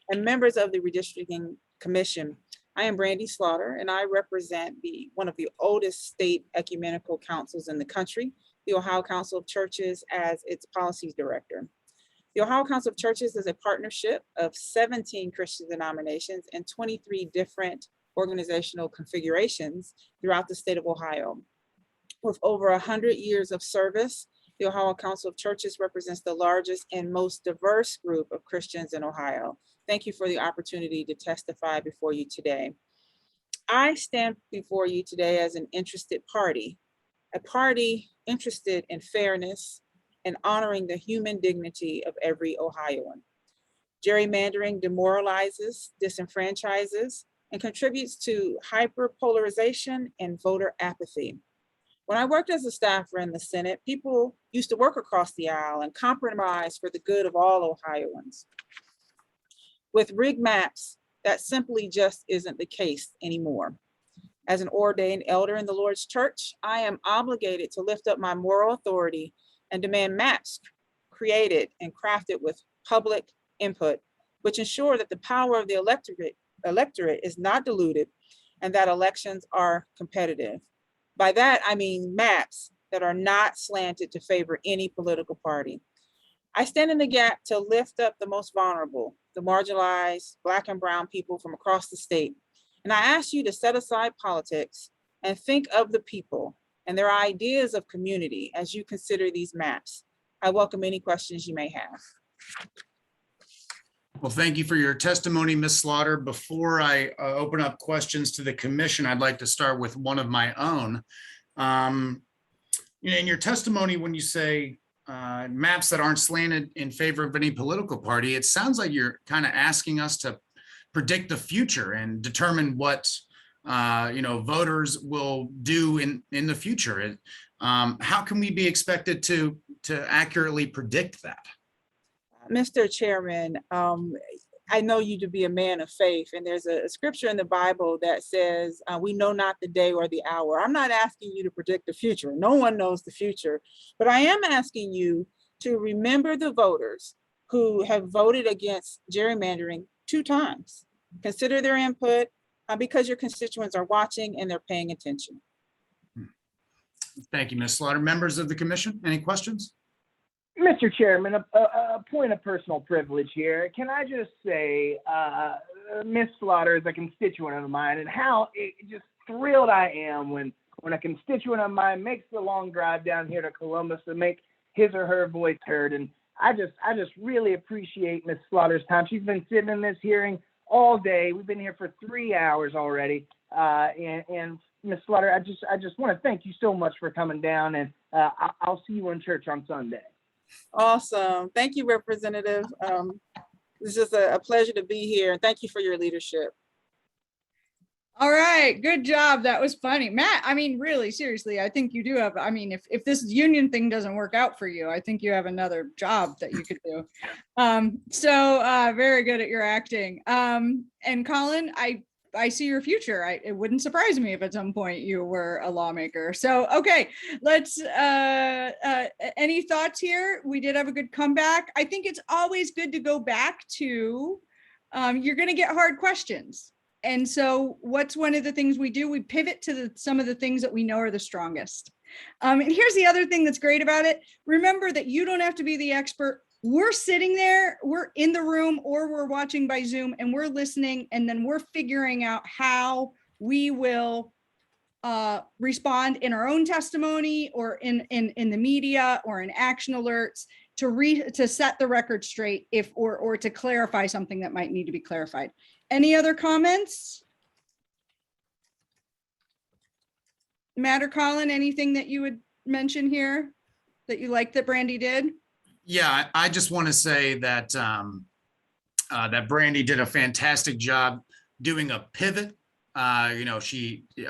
and members of the Redistricting Commission. I am Brandy Slaughter and I represent one of the oldest state ecumenical councils in the country, the Ohio Council of Churches, as its policies director. The Ohio Council of Churches is a partnership of 17 Christian denominations and 23 different organizational configurations throughout the state of Ohio. With over 100 years of service, the Ohio Council of Churches represents the largest and most diverse group of Christians in Ohio. Thank you for the opportunity to testify before you today. I stand before you today as an interested party, a party interested in fairness and honoring the human dignity of every Ohioan. Gerrymandering demoralizes, disenfranchises, and contributes to hyperpolarization and voter apathy. When I worked as a staffer in the Senate, people used to work across the aisle and compromise for the good of all Ohioans. With rigged maps, that simply just isn't the case anymore. As an ordained elder in the Lord's church, I am obligated to lift up my moral authority and demand maps created and crafted with public input, which ensure that the power of the electorate is not diluted and that elections are competitive. By that, I mean maps that are not slanted to favor any political party. I stand in the gap to lift up the most vulnerable, the marginalized Black and brown people from across the state. And I ask you to set aside politics and think of the people and their ideas of community as you consider these maps. I welcome any questions you may have. Well, thank you for your testimony, Ms. Slaughter. Before I open up questions to the commission, I'd like to start with one of my own. In your testimony, when you say maps that aren't slanted in favor of any political party, it sounds like you're kind of asking us to predict the future and determine what voters will do in the future. How can we be expected to accurately predict that? Mr. Chairman, I know you to be a man of faith, and there's a scripture in the Bible that says, we know not the day or the hour. I'm not asking you to predict the future. No one knows the future, but I am asking you to remember the voters who have voted against gerrymandering 2 times. Consider their input because your constituents are watching and they're paying attention. Thank you, Ms. Slaughter. Members of the commission, any questions? Mr. Chairman, a point of personal privilege here. Can I just say, Ms. Slaughter is a constituent of mine, and how just thrilled I am when a constituent of mine makes the long drive down here to Columbus to make his or her voice heard. And I just really appreciate Ms. Slaughter's time. She's been sitting in this hearing all day. We've been here for 3 hours already. And Ms. Slaughter, I just want to thank you so much for coming down, and I'll see you in church on Sunday. Awesome. Thank you, Representative. It's just a pleasure to be here. And thank you for your leadership. All right, good job. That was funny. Matt, I mean, really, seriously, I think you do have, I mean, if this union thing doesn't work out for you, I think you have another job that you could do. Very good at your acting. And Colin, I see your future. It wouldn't surprise me if at some point you were a lawmaker. So, okay, let's, any thoughts here? We did have a good comeback. I think it's always good to go back to, you're going to get hard questions. And so what's one of the things we do? We pivot to some of the things that we know are the strongest. And here's the other thing that's great about it. Remember that you don't have to be the expert. We're sitting there, we're in the room, or we're watching by Zoom, and we're listening, and then we're figuring out how we will respond in our own testimony or in the media or in action alerts to set the record straight or to clarify something that might need to be clarified. Any other comments? Matt or Colin, anything that you would mention here that you like that Brandy did? Yeah, I just want to say that that Brandy did a fantastic job doing a pivot. I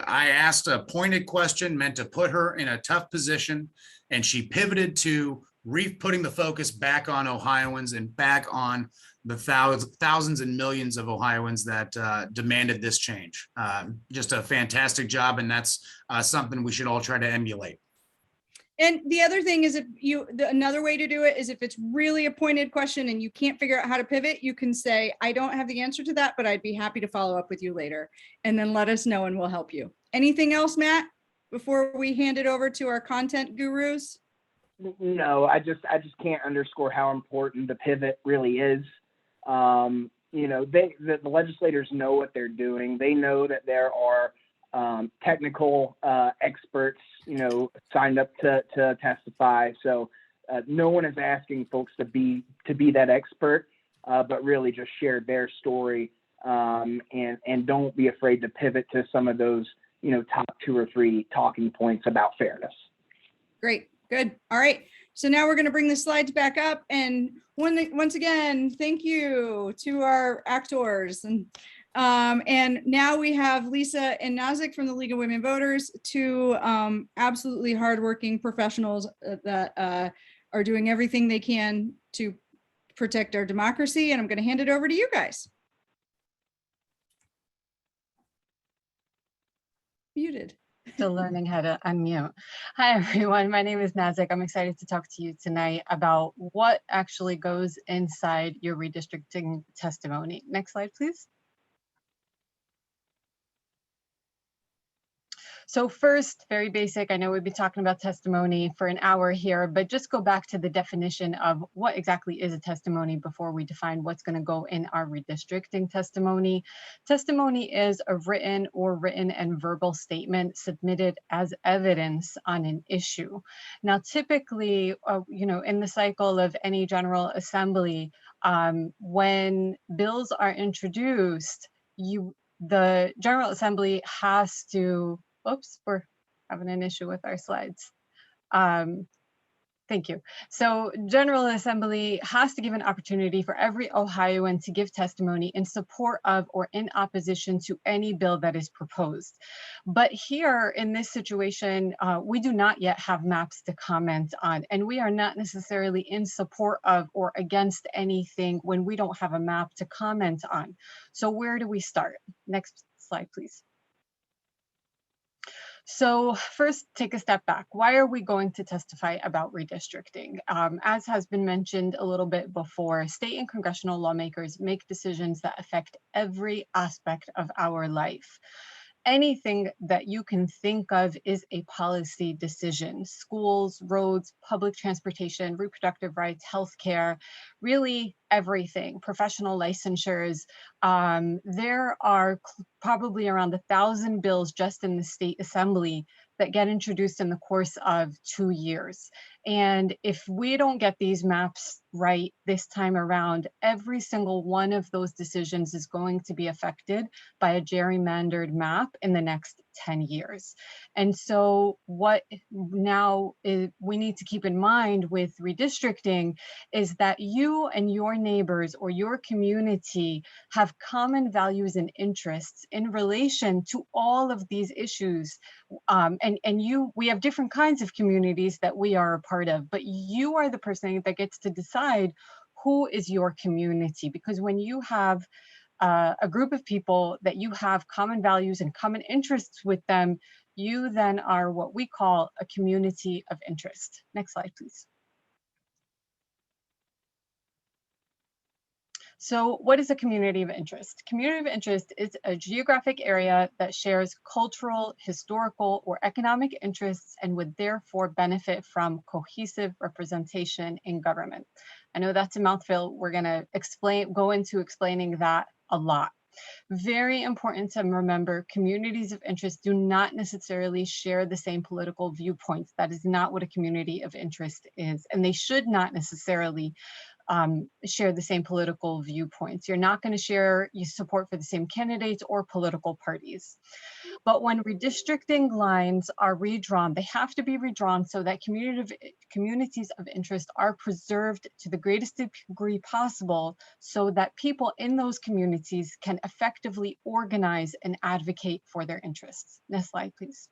asked a pointed question meant to put her in a tough position, and she pivoted to putting the focus back on Ohioans and back on the thousands and millions of Ohioans that demanded this change. Just a fantastic job, and that's something we should all try to emulate. And the other thing is, another way to do it is if it's really a pointed question and you can't figure out how to pivot, you can say, I don't have the answer to that, but I'd be happy to follow up with you later, and then let us know and we'll help you. Anything else, Matt, before we hand it over to our content gurus? No, I just can't underscore how important the pivot really is. You know, the legislators know what they're doing. They know that there are technical experts, you know, signed up to testify. So no one is asking folks to be that expert, but really just share their story, and don't be afraid to pivot to some of those, you know, top 2 or 3 talking points about fairness. Great. Good. All right. So now we're going to bring the slides back up. And once again, thank you to our actors. And now we have Lisa and Nazik from the League of Women Voters, 2 absolutely hardworking professionals that are doing everything they can to protect our democracy. And I'm going to hand it over to you guys. Muted. Still learning how to unmute. Hi, everyone. My name is Nazik. I'm excited to talk to you tonight about what actually goes inside your redistricting testimony. Next slide, please. So first, very basic, I know we've been talking about testimony for an hour here, but just go back to the definition of what exactly is a testimony before we define what's going to go in our redistricting testimony. Testimony is a written and verbal statement submitted as evidence on an issue. Now, typically, you know, in the cycle of any General Assembly, when bills are introduced, the General Assembly has to, oops, we're having an issue with our slides. Thank you. So General Assembly has to give an opportunity for every Ohioan to give testimony in support of or in opposition to any bill that is proposed. But here in this situation, we do not yet have maps to comment on, and we are not necessarily in support of or against anything when we don't have a map to comment on. So where do we start? Next slide, please. So first, take a step back. Why are we going to testify about redistricting? As has been mentioned a little bit before, state and congressional lawmakers make decisions that affect every aspect of our life. Anything that you can think of is a policy decision. Schools, roads, public transportation, reproductive rights, healthcare, really everything, professional licensures. There are probably around 1,000 bills just in the state assembly that get introduced in the course of 2 years. And if we don't get these maps right this time around, every single one of those decisions is going to be affected by a gerrymandered map in the next 10 years. And so what now we need to keep in mind with redistricting is that you and your neighbors or your community have common values and interests in relation to all of these issues. We have different kinds of communities that we are a part of, but you are the person that gets to decide who is your community, because when you have a group of people that you have common values and common interests with them, you then are what we call a community of interest. Next slide, please. So what is a community of interest? Community of interest is a geographic area that shares cultural, historical, or economic interests and would therefore benefit from cohesive representation in government. I know that's a mouthful. We're going to go into explaining that a lot. Very important to remember, communities of interest do not necessarily share the same political viewpoints. That is not what a community of interest is, and they should not necessarily share the same political viewpoints. You're not going to share your support for the same candidates or political parties. But when redistricting lines are redrawn, they have to be redrawn so that communities of interest are preserved to the greatest degree possible so that people in those communities can effectively organize and advocate for their interests. Next slide, please.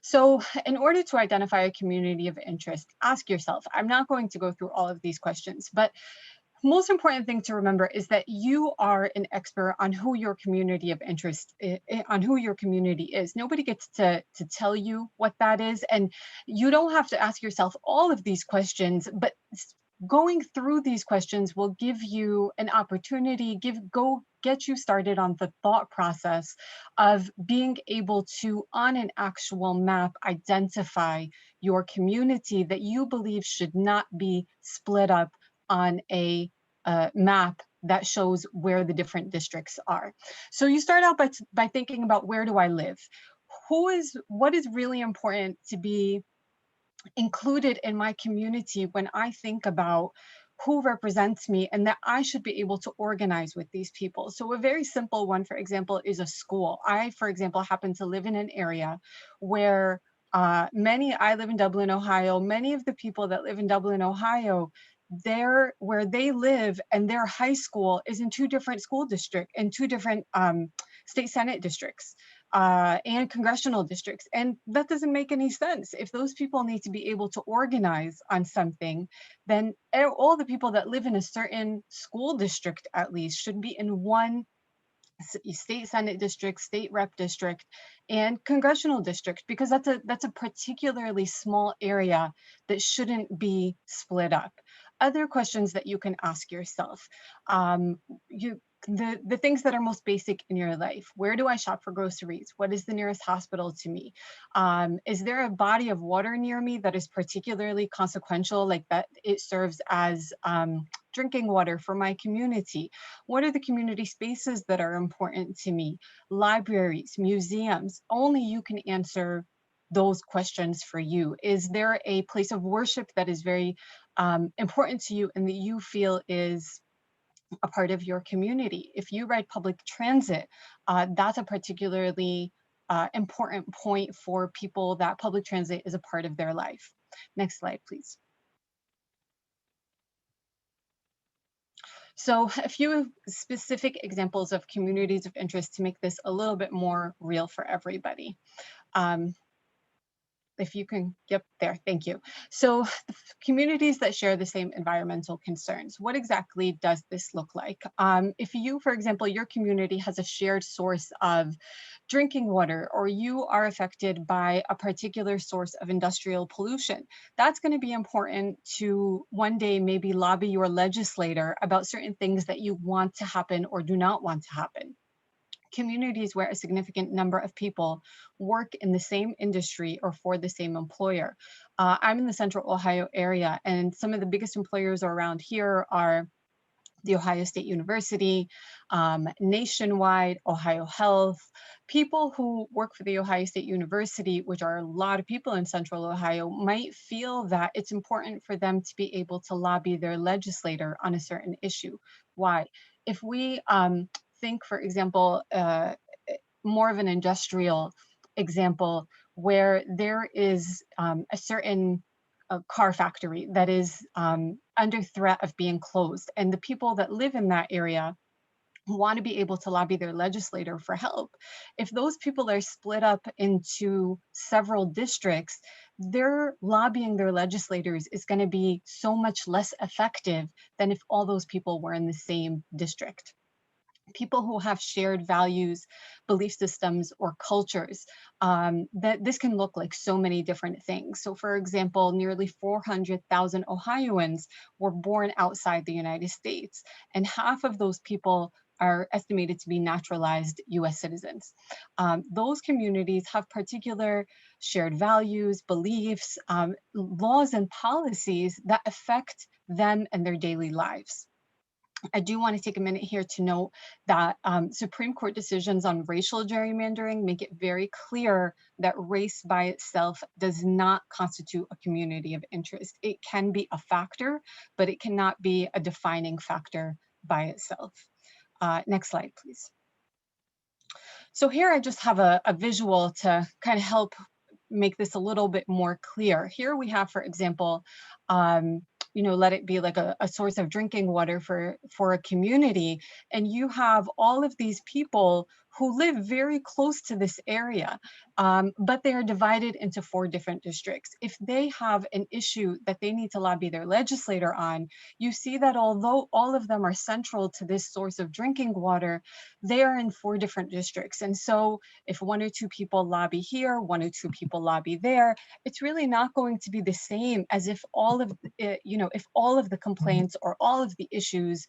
So in order to identify a community of interest, ask yourself, I'm not going to go through all of these questions, but most important thing to remember is that you are an expert on who your community of interest on who your community is. Nobody gets to tell you what that is, and you don't have to ask yourself all of these questions, but going through these questions will give you an opportunity, get you started on the thought process of being able to, on an actual map, identify your community that you believe should not be split up on a map that shows where the different districts are. So you start out by thinking about, where do I live? What is really important to be included in my community when I think about who represents me and that I should be able to organize with these people. So a very simple one, for example, is a school. I, for example, happen to live in an area where I live in Dublin, Ohio. Many of the people that live in Dublin, Ohio, where they live and their high school is in two different state senate districts and congressional districts. And that doesn't make any sense. If those people need to be able to organize on something, then all the people that live in a certain school district, at least, should be in one state senate district, state rep district, and congressional district, because that's a particularly small area that shouldn't be split up. Other questions that you can ask yourself, the things that are most basic in your life. Where do I shop for groceries? What is the nearest hospital to me? Is there a body of water near me that is particularly consequential, like that it serves as drinking water for my community? What are the community spaces that are important to me? Libraries, museums. Only you can answer those questions for you. Is there a place of worship that is very important to you and that you feel is a part of your community? If you ride public transit, that's a particularly important point for people that public transit is a part of their life. Next slide, please. So a few specific examples of communities of interest to make this a little bit more real for everybody. If you can, yep, there, thank you. So communities that share the same environmental concerns, what exactly does this look like? If you, for example, your community has a shared source of drinking water, or you are affected by a particular source of industrial pollution, that's going to be important to one day maybe lobby your legislator about certain things that you want to happen or do not want to happen. Communities where a significant number of people work in the same industry or for the same employer. I'm in the Central Ohio area, and some of the biggest employers around here are the Ohio State University, Nationwide, Ohio Health. People who work for the Ohio State University, which are a lot of people in Central Ohio, might feel that it's important for them to be able to lobby their legislator on a certain issue. Why? If we think, for example, more of an industrial example where there is a certain car factory that is under threat of being closed, and the people that live in that area want to be able to lobby their legislator for help. If those people are split up into several districts, their lobbying their legislators is going to be so much less effective than if all those people were in the same district. People who have shared values, belief systems, or cultures, that this can look like so many different things. So for example, nearly 400,000 Ohioans were born outside the United States, and half of those people are estimated to be naturalized US citizens. Those communities have particular shared values, beliefs, laws, and policies that affect them and their daily lives. I do want to take a minute here to note that Supreme Court decisions on racial gerrymandering make it very clear that race by itself does not constitute a community of interest. It can be a factor, but it cannot be a defining factor by itself. Next slide, please. So here I just have a visual to kind of help make this a little bit more clear. Here we have, for example, let it be like a source of drinking water for a community. And you have all of these people who live very close to this area, but they are divided into 4 different districts. If they have an issue that they need to lobby their legislator on, you see that although all of them are central to this source of drinking water, they are in 4 different districts. And so if 1 or 2 people lobby here, 1 or 2 people lobby there, it's really not going to be the same as if all of if all of the complaints or all of the issues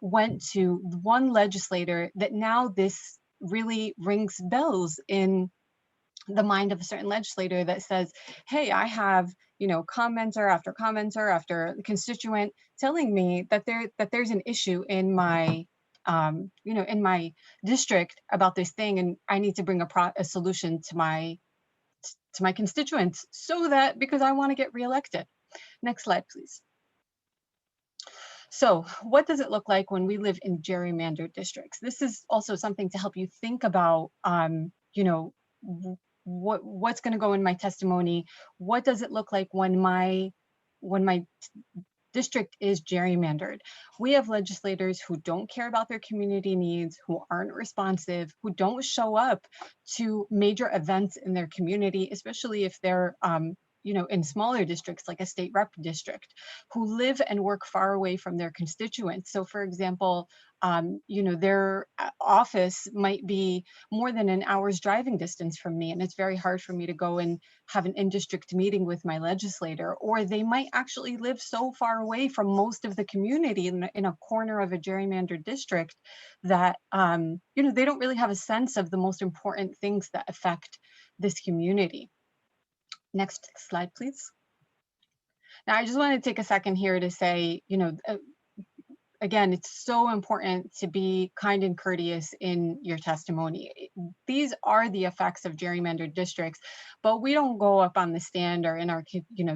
went to one legislator, that now this really rings bells in the mind of a certain legislator that says, hey, I have, commenter after constituent telling me that there's an issue in my in my district about this thing, and I need to bring a solution to my constituents, so that, because I want to get reelected. Next slide, please. So what does it look like when we live in gerrymandered districts? This is also something to help you think about, what's going to go in my testimony. What does it look like when my district is gerrymandered? We have legislators who don't care about their community needs, who aren't responsive, who don't show up to major events in their community, especially if they're in smaller districts like a state rep district, who live and work far away from their constituents. So for example, their office might be more than an hour's driving distance from me, and it's very hard for me to go and have an in-district meeting with my legislator. Or they might actually live so far away from most of the community in a corner of a gerrymandered district that they don't really have a sense of the most important things that affect this community. Next slide, please. Now, I just want to take a second here to say, again, it's so important to be kind and courteous in your testimony. These are the effects of gerrymandered districts, but we don't go up on the stand or in our,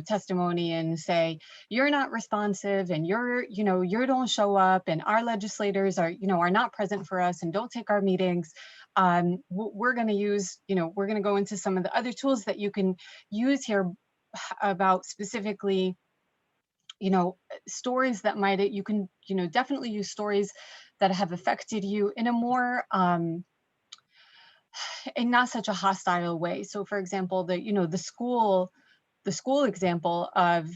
testimony and say, you're not responsive and you don't show up and our legislators are not present for us and don't take our meetings. We're going to use, we're going to go into some of the other tools that you can use here about specifically, stories that you can definitely use stories that have affected you in a more, in not such a hostile way. So for example, the school example of,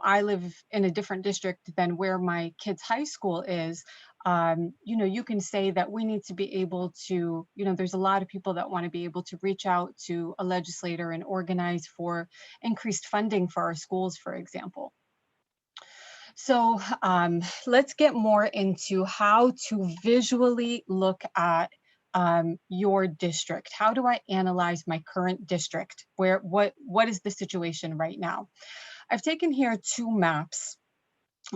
I live in a different district than where my kid's high school is. You can say that we need to be able to, there's a lot of people that want to be able to reach out to a legislator and organize for increased funding for our schools, for example. So let's get more into how to visually look at your district. How do I analyze my current district? What is the situation right now? I've taken here 2 maps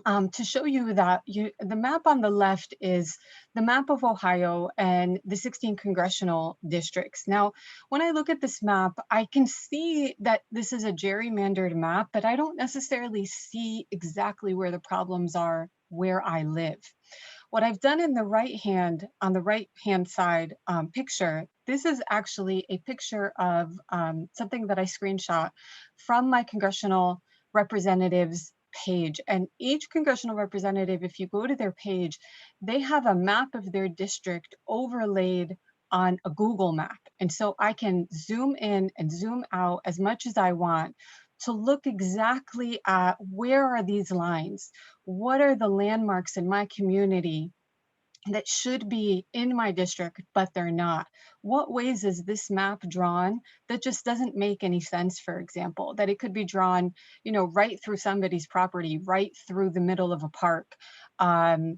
to show you that the map on the left is the map of Ohio and the 16 congressional districts. Now, when I look at this map, I can see that this is a gerrymandered map, but I don't necessarily see exactly where the problems are where I live. What I've done on the right hand side picture, this is actually a picture of something that I screenshot from my congressional representatives page. And each congressional representative, if you go to their page, they have a map of their district overlaid on a Google map. And so I can zoom in and zoom out as much as I want to look exactly at where are these lines? What are the landmarks in my community that should be in my district, but they're not? What ways is this map drawn that just doesn't make any sense, for example, that it could be drawn, right through somebody's property, right through the middle of a park, and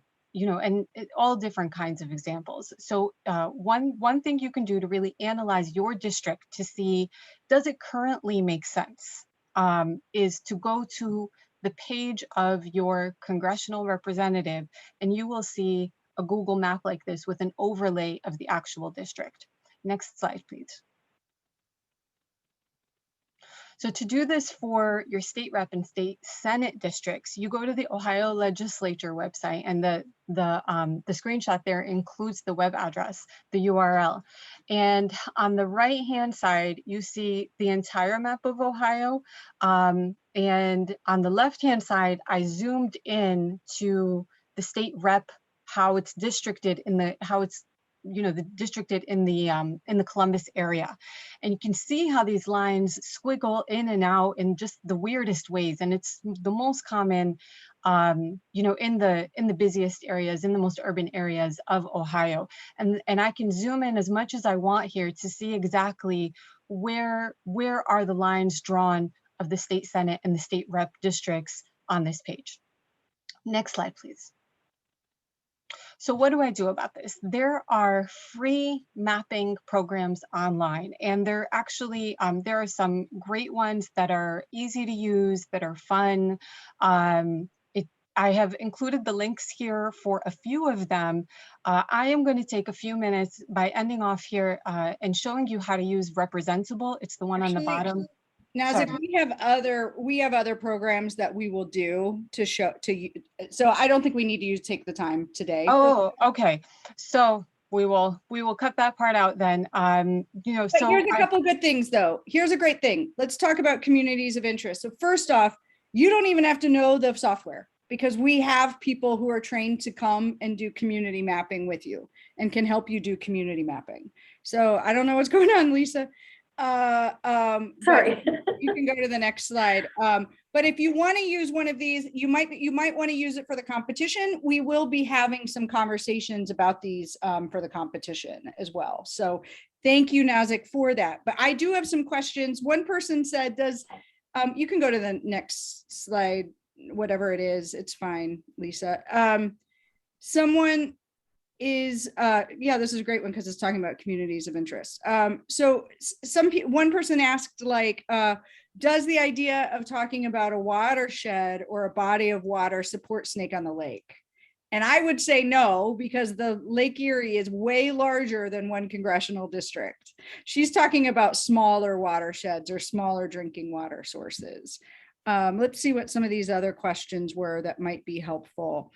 all different kinds of examples. So one thing you can do to really analyze your district to see, does it currently make sense, is to go to the page of your congressional representative, and you will see a Google map like this with an overlay of the actual district. Next slide, please. So to do this for your state rep and state senate districts, you go to the Ohio Legislature website, and the screenshot there includes the web address, the URL. And on the right-hand side, you see the entire map of Ohio. And on the left-hand side, I zoomed in to the state rep, how it's districted how it's the districted in the Columbus area. And you can see how these lines squiggle in and out in just the weirdest ways. And it's the most common, in the busiest areas, in the most urban areas of Ohio. And I can zoom in as much as I want here to see exactly where are the lines drawn of the state Senate and the state rep districts on this page. Next slide, please. So what do I do about this? There are free mapping programs online, and there actually, there are some great ones that are easy to use, that are fun. I have included the links here for a few of them. I am going to take a few minutes by ending off here and showing you how to use Representable. It's the one on the bottom. Nazik, we have other programs that we will do to show to you. So I don't think we need to take the time today. Oh, okay. So we will cut that part out then. But so here's a couple good things though. Here's a great thing. Let's talk about communities of interest. So first off, you don't even have to know the software, because we have people who are trained to come and do community mapping with you and can help you do community mapping. So I don't know what's going on, Lisa. Sorry. You can go to the next slide. But if you want to use one of these, you might want to use it for the competition. We will be having some conversations about these for the competition as well. So thank you, Nazik, for that. But I do have some questions. One person said, you can go to the next slide, whatever it is, it's fine, Lisa. Someone is this is a great one because it's talking about communities of interest. So one person asked, like, does the idea of talking about a watershed or a body of water support Snake on the Lake? And I would say no, because the Lake Erie is way larger than one congressional district. She's talking about smaller watersheds or smaller drinking water sources. Let's see what some of these other questions were that might be helpful.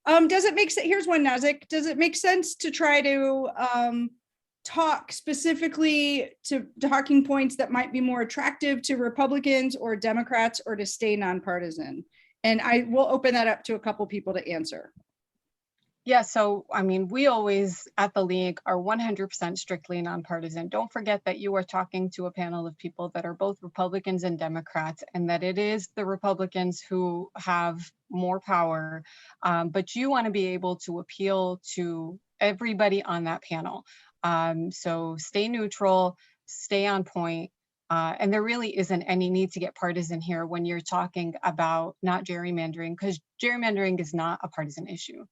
Does it make sense? Here's one, Nazik. Does it make sense to try to talk specifically to talking points that might be more attractive to Republicans or Democrats, or to stay nonpartisan? And I will open that up to a couple people to answer. Yeah, so I mean, we always at the League are 100% strictly nonpartisan. Don't forget that you are talking to a panel of people that are both Republicans and Democrats, and that it is the Republicans who have more power, but you want to be able to appeal to everybody on that panel. So stay neutral, stay on point, and there really isn't any need to get partisan here when you're talking about not gerrymandering, because gerrymandering is not a partisan issue.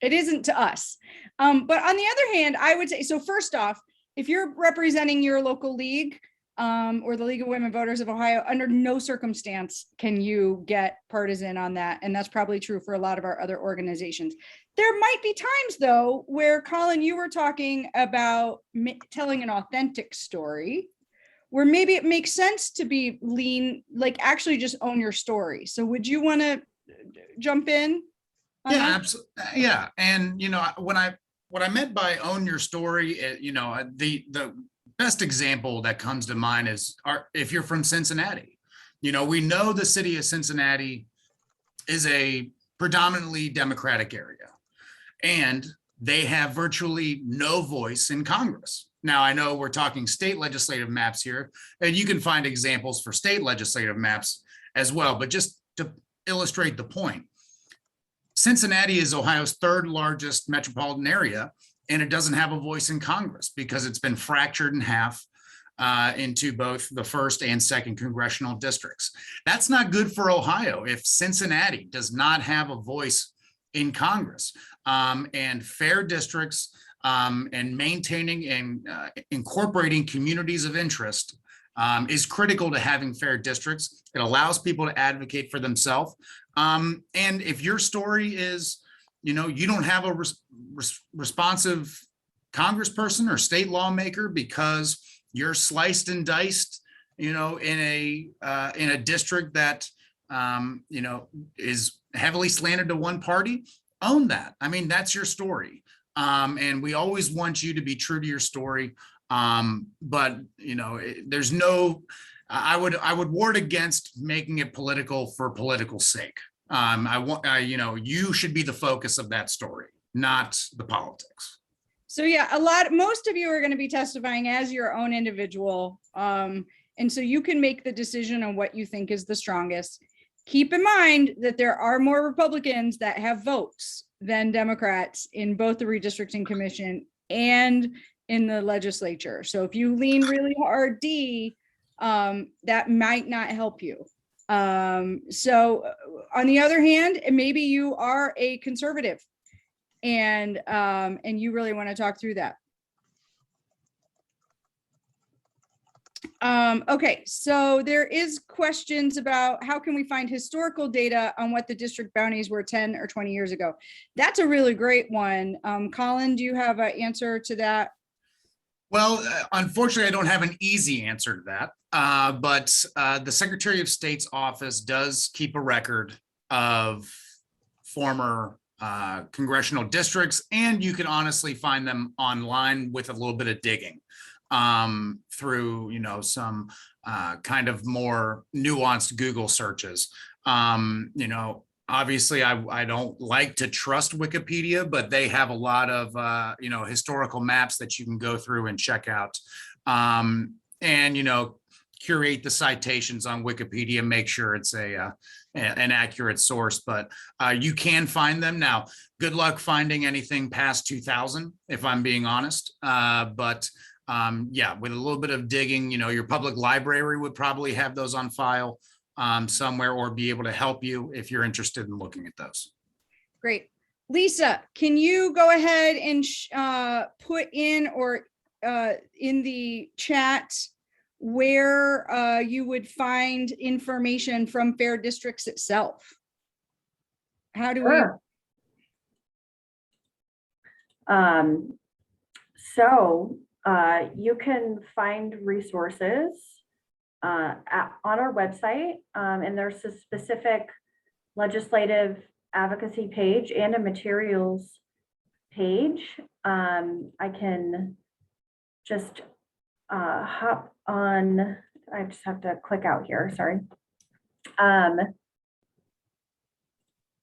It isn't to us. But on the other hand, I would say, so first off, if you're representing your local league or the League of Women Voters of Ohio, under no circumstance can you get partisan on that. And that's probably true for a lot of our other organizations. There might be times though, where Colin, you were talking about telling an authentic story, where maybe it makes sense to be lean, like actually just own your story. So would you want to jump in? Yeah, absolutely. Yeah. And, what I meant by own your story, the best example that comes to mind is if you're from Cincinnati. We know the city of Cincinnati is a predominantly Democratic area, and they have virtually no voice in Congress. Now, I know we're talking state legislative maps here, and you can find examples for state legislative maps as well, but just to illustrate the point, Cincinnati is Ohio's third largest metropolitan area, and it doesn't have a voice in Congress because it's been fractured in half into both the first and second congressional districts. That's not good for Ohio if Cincinnati does not have a voice in Congress. And fair districts and maintaining and incorporating communities of interest is critical to having fair districts. It allows people to advocate for themselves. And if your story is, you don't have a responsive congressperson or state lawmaker because you're sliced and diced, in a district that, is heavily slanted to one party, own that. I mean, that's your story. And we always want you to be true to your story. But there's no, I would ward against making it political for political sake. You should be the focus of that story, not the politics. So yeah, most of you are going to be testifying as your own individual. And so you can make the decision on what you think is the strongest. Keep in mind that there are more Republicans that have votes than Democrats in both the Redistricting Commission and in the legislature. So if you lean really hard D, that might not help you. So on the other hand, maybe you are a conservative and you really want to talk through that. Okay, so there is questions about how can we find historical data on what the district bounties were 10 or 20 years ago? That's a really great one. Colin, do you have an answer to that? Well, unfortunately, I don't have an easy answer to that, but the Secretary of State's office does keep a record of former congressional districts, and you can honestly find them online with a little bit of digging through, you know, some kind of more nuanced Google searches. You know, obviously, I don't like to trust Wikipedia, but they have a lot of, you know, historical maps that you can go through and check out. And, you know, curate the citations on Wikipedia, make sure it's an accurate source, but you can find them. Now, good luck finding anything past 2000, if I'm being honest. But yeah, with a little bit of digging, you know, your public library would probably have those on file somewhere or be able to help you if you're interested in looking at those. Great. Lisa, can you go ahead and put in or in the chat where you would find information from Fair Districts itself? How do Sure. So you can find resources on our website, and there's a specific legislative advocacy page and a materials page. I can just hop on. I just have to click out here, sorry.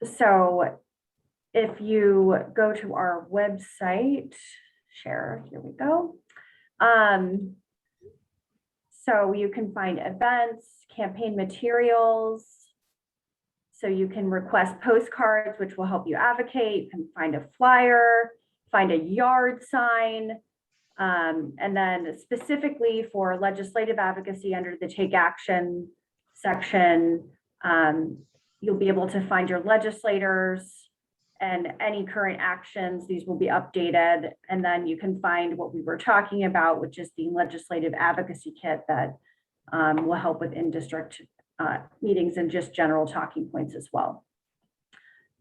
So if you go to our website, share, here we go. So you can find events, campaign materials. So you can request postcards, which will help you advocate. You can find a flyer, find a yard sign. And then specifically for legislative advocacy under the Take Action section, you'll be able to find your legislators and any current actions. These will be updated. And then you can find what we were talking about, which is the legislative advocacy kit that will help with in-district meetings and just general talking points as well.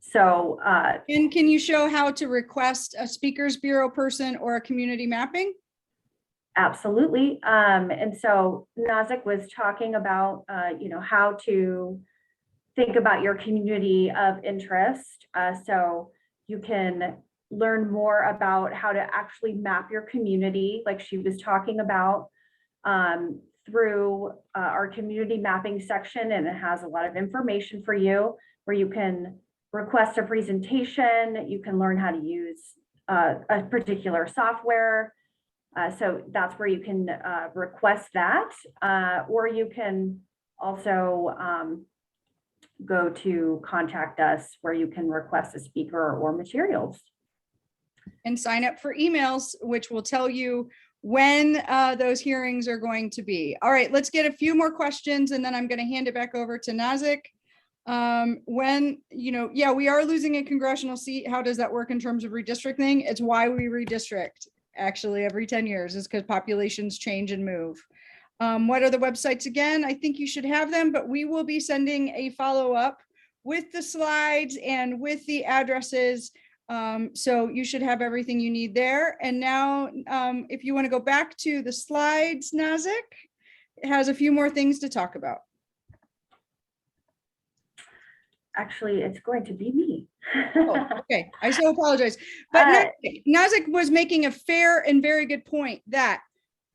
So, and can you show how to request a speakers bureau person or a community mapping? Absolutely. And so Nazik was talking about, you know, how to think about your community of interest. So you can learn more about how to actually map your community, like she was talking about, through our community mapping section. And it has a lot of information for you where you can request a presentation. You can learn how to use a particular software. So that's where you can request that, or you can also go to contact us where you can request a speaker or materials. And sign up for emails, which will tell you when those hearings are going to be. All right, let's get a few more questions and then I'm going to hand it back over to Nazik. When, you know, yeah, we are losing a congressional seat. How does that work in terms of redistricting? It's why we redistrict actually every 10 years is because populations change and move. What are the websites again? I think you should have them, but we will be sending a follow-up with the slides and with the addresses. So you should have everything you need there. And now if you want to go back to the slides, Nazik, it has a few more things to talk about. Actually, it's going to be me. Oh, okay, I so apologize. But Nazik was making a fair and very good point that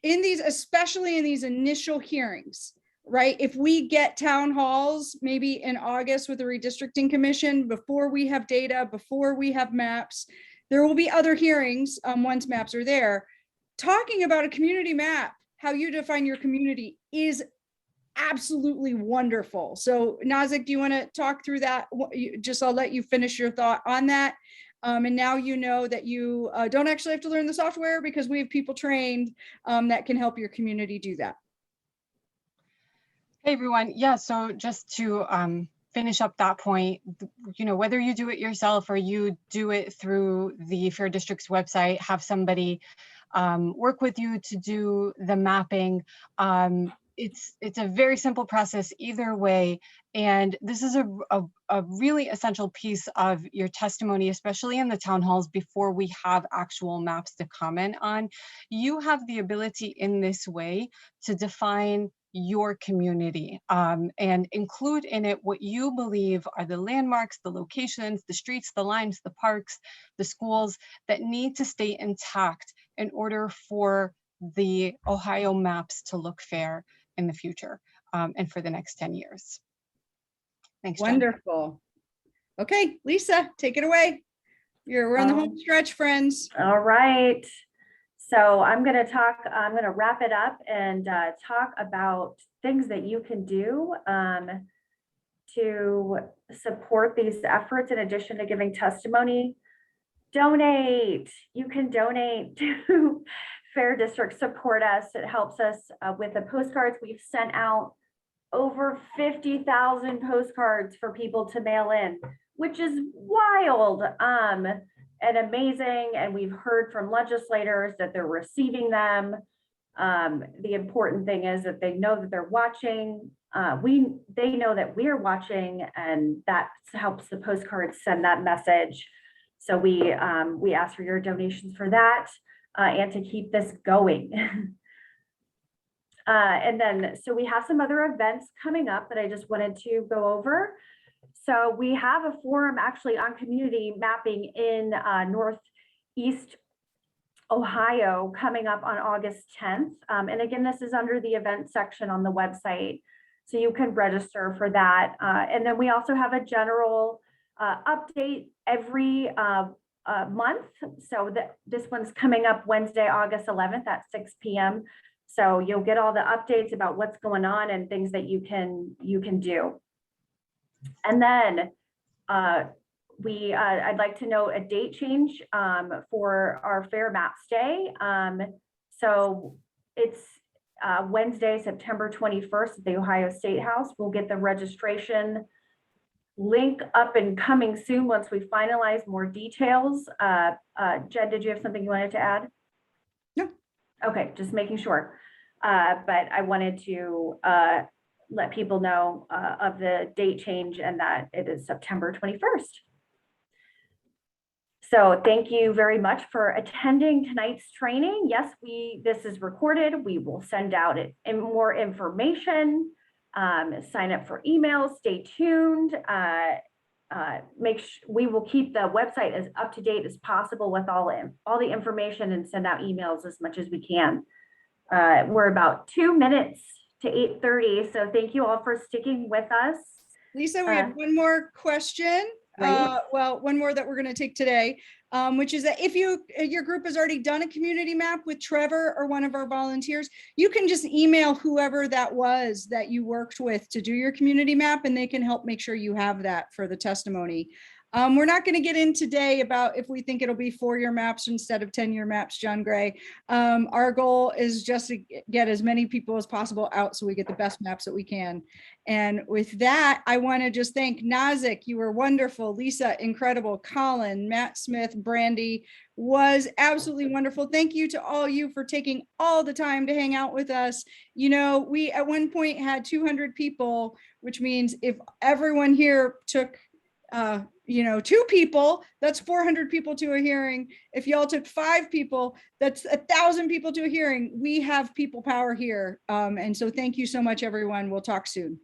in these, especially in these initial hearings, right? If we get town halls, maybe in August with the Redistricting Commission, before we have data, before we have maps, There will be other hearings once maps are there. Talking about a community map, how you define your community, is absolutely wonderful. So Nazik, do you want to talk through that? I'll let you finish your thought on that. And now you know that you don't actually have to learn the software, because we have people trained that can help your community do that. Hey everyone, yeah, so just to finish up that point, whether you do it yourself or you do it through the Fair District's website, have somebody work with you to do the mapping. It's a very simple process either way. And this is a really essential piece of your testimony, especially in the town halls before we have actual maps to comment on. You have the ability in this way to define your community and include in it what you believe are the landmarks, the locations, the streets, the lines, the parks, the schools that need to stay intact in order for the Ohio maps to look fair in the future and for the next 10 years. Thanks, Jen. Wonderful. Okay, Lisa, take it away. We're on the home stretch, friends. All right. So I'm going to wrap it up and talk about things that you can do to support these efforts in addition to giving testimony. Donate. You can donate to Fair District. Support us. It helps us with the postcards. We've sent out over 50,000 postcards for people to mail in, which is wild. And amazing, and we've heard from legislators that they're receiving them. The important thing is that they know that they're watching. They know that we're watching, and that helps the postcards send that message. So we ask for your donations for that and to keep this going. And then, so we have some other events coming up that I just wanted to go over. So we have a forum actually on community mapping in Northeast Ohio coming up on August 10th. And again, this is under the event section on the website, so you can register for that. And then we also have a general update every month. So this one's coming up Wednesday, August 11th at 6 p.m. So you'll get all the updates about what's going on and things that you can do. And then I'd like to know a date change for our Fair Maps Day. So it's Wednesday, September 21st at the Ohio State House. We'll get the registration link up and coming soon once we finalize more details. Jen, did you have something you wanted to add? No. Okay, just making sure. But I wanted to let people know of the date change and that it is September 21st. So thank you very much for attending tonight's training. Yes, this is recorded. We will send out more information. Sign up for emails. Stay tuned. We will keep the website as up to date as possible with all the information and send out emails as much as we can. We're about 2 minutes to 8:30. So thank you all for sticking with us. Lisa, we have one more question. Well, one more that we're going to take today, which is that if your group has already done a community map with Trevor or one of our volunteers, you can just email whoever that was that you worked with to do your community map, and they can help make sure you have that for the testimony. We're not going to get in today about if we think it'll be 4-year maps instead of 10-year maps, John Gray. Our goal is just to get as many people as possible out so we get the best maps that we can. And with that, I want to just thank Nazik. You were wonderful. Lisa, incredible. Colin, Matt Smith, Brandy was absolutely wonderful. Thank you to all you for taking all the time to hang out with us. You know, we at one point had 200 people, which means if everyone here took 2 people, that's 400 people to a hearing. If y'all took 5 people, that's 1,000 people to a hearing. We have people power here. And so thank you so much, everyone. We'll talk soon.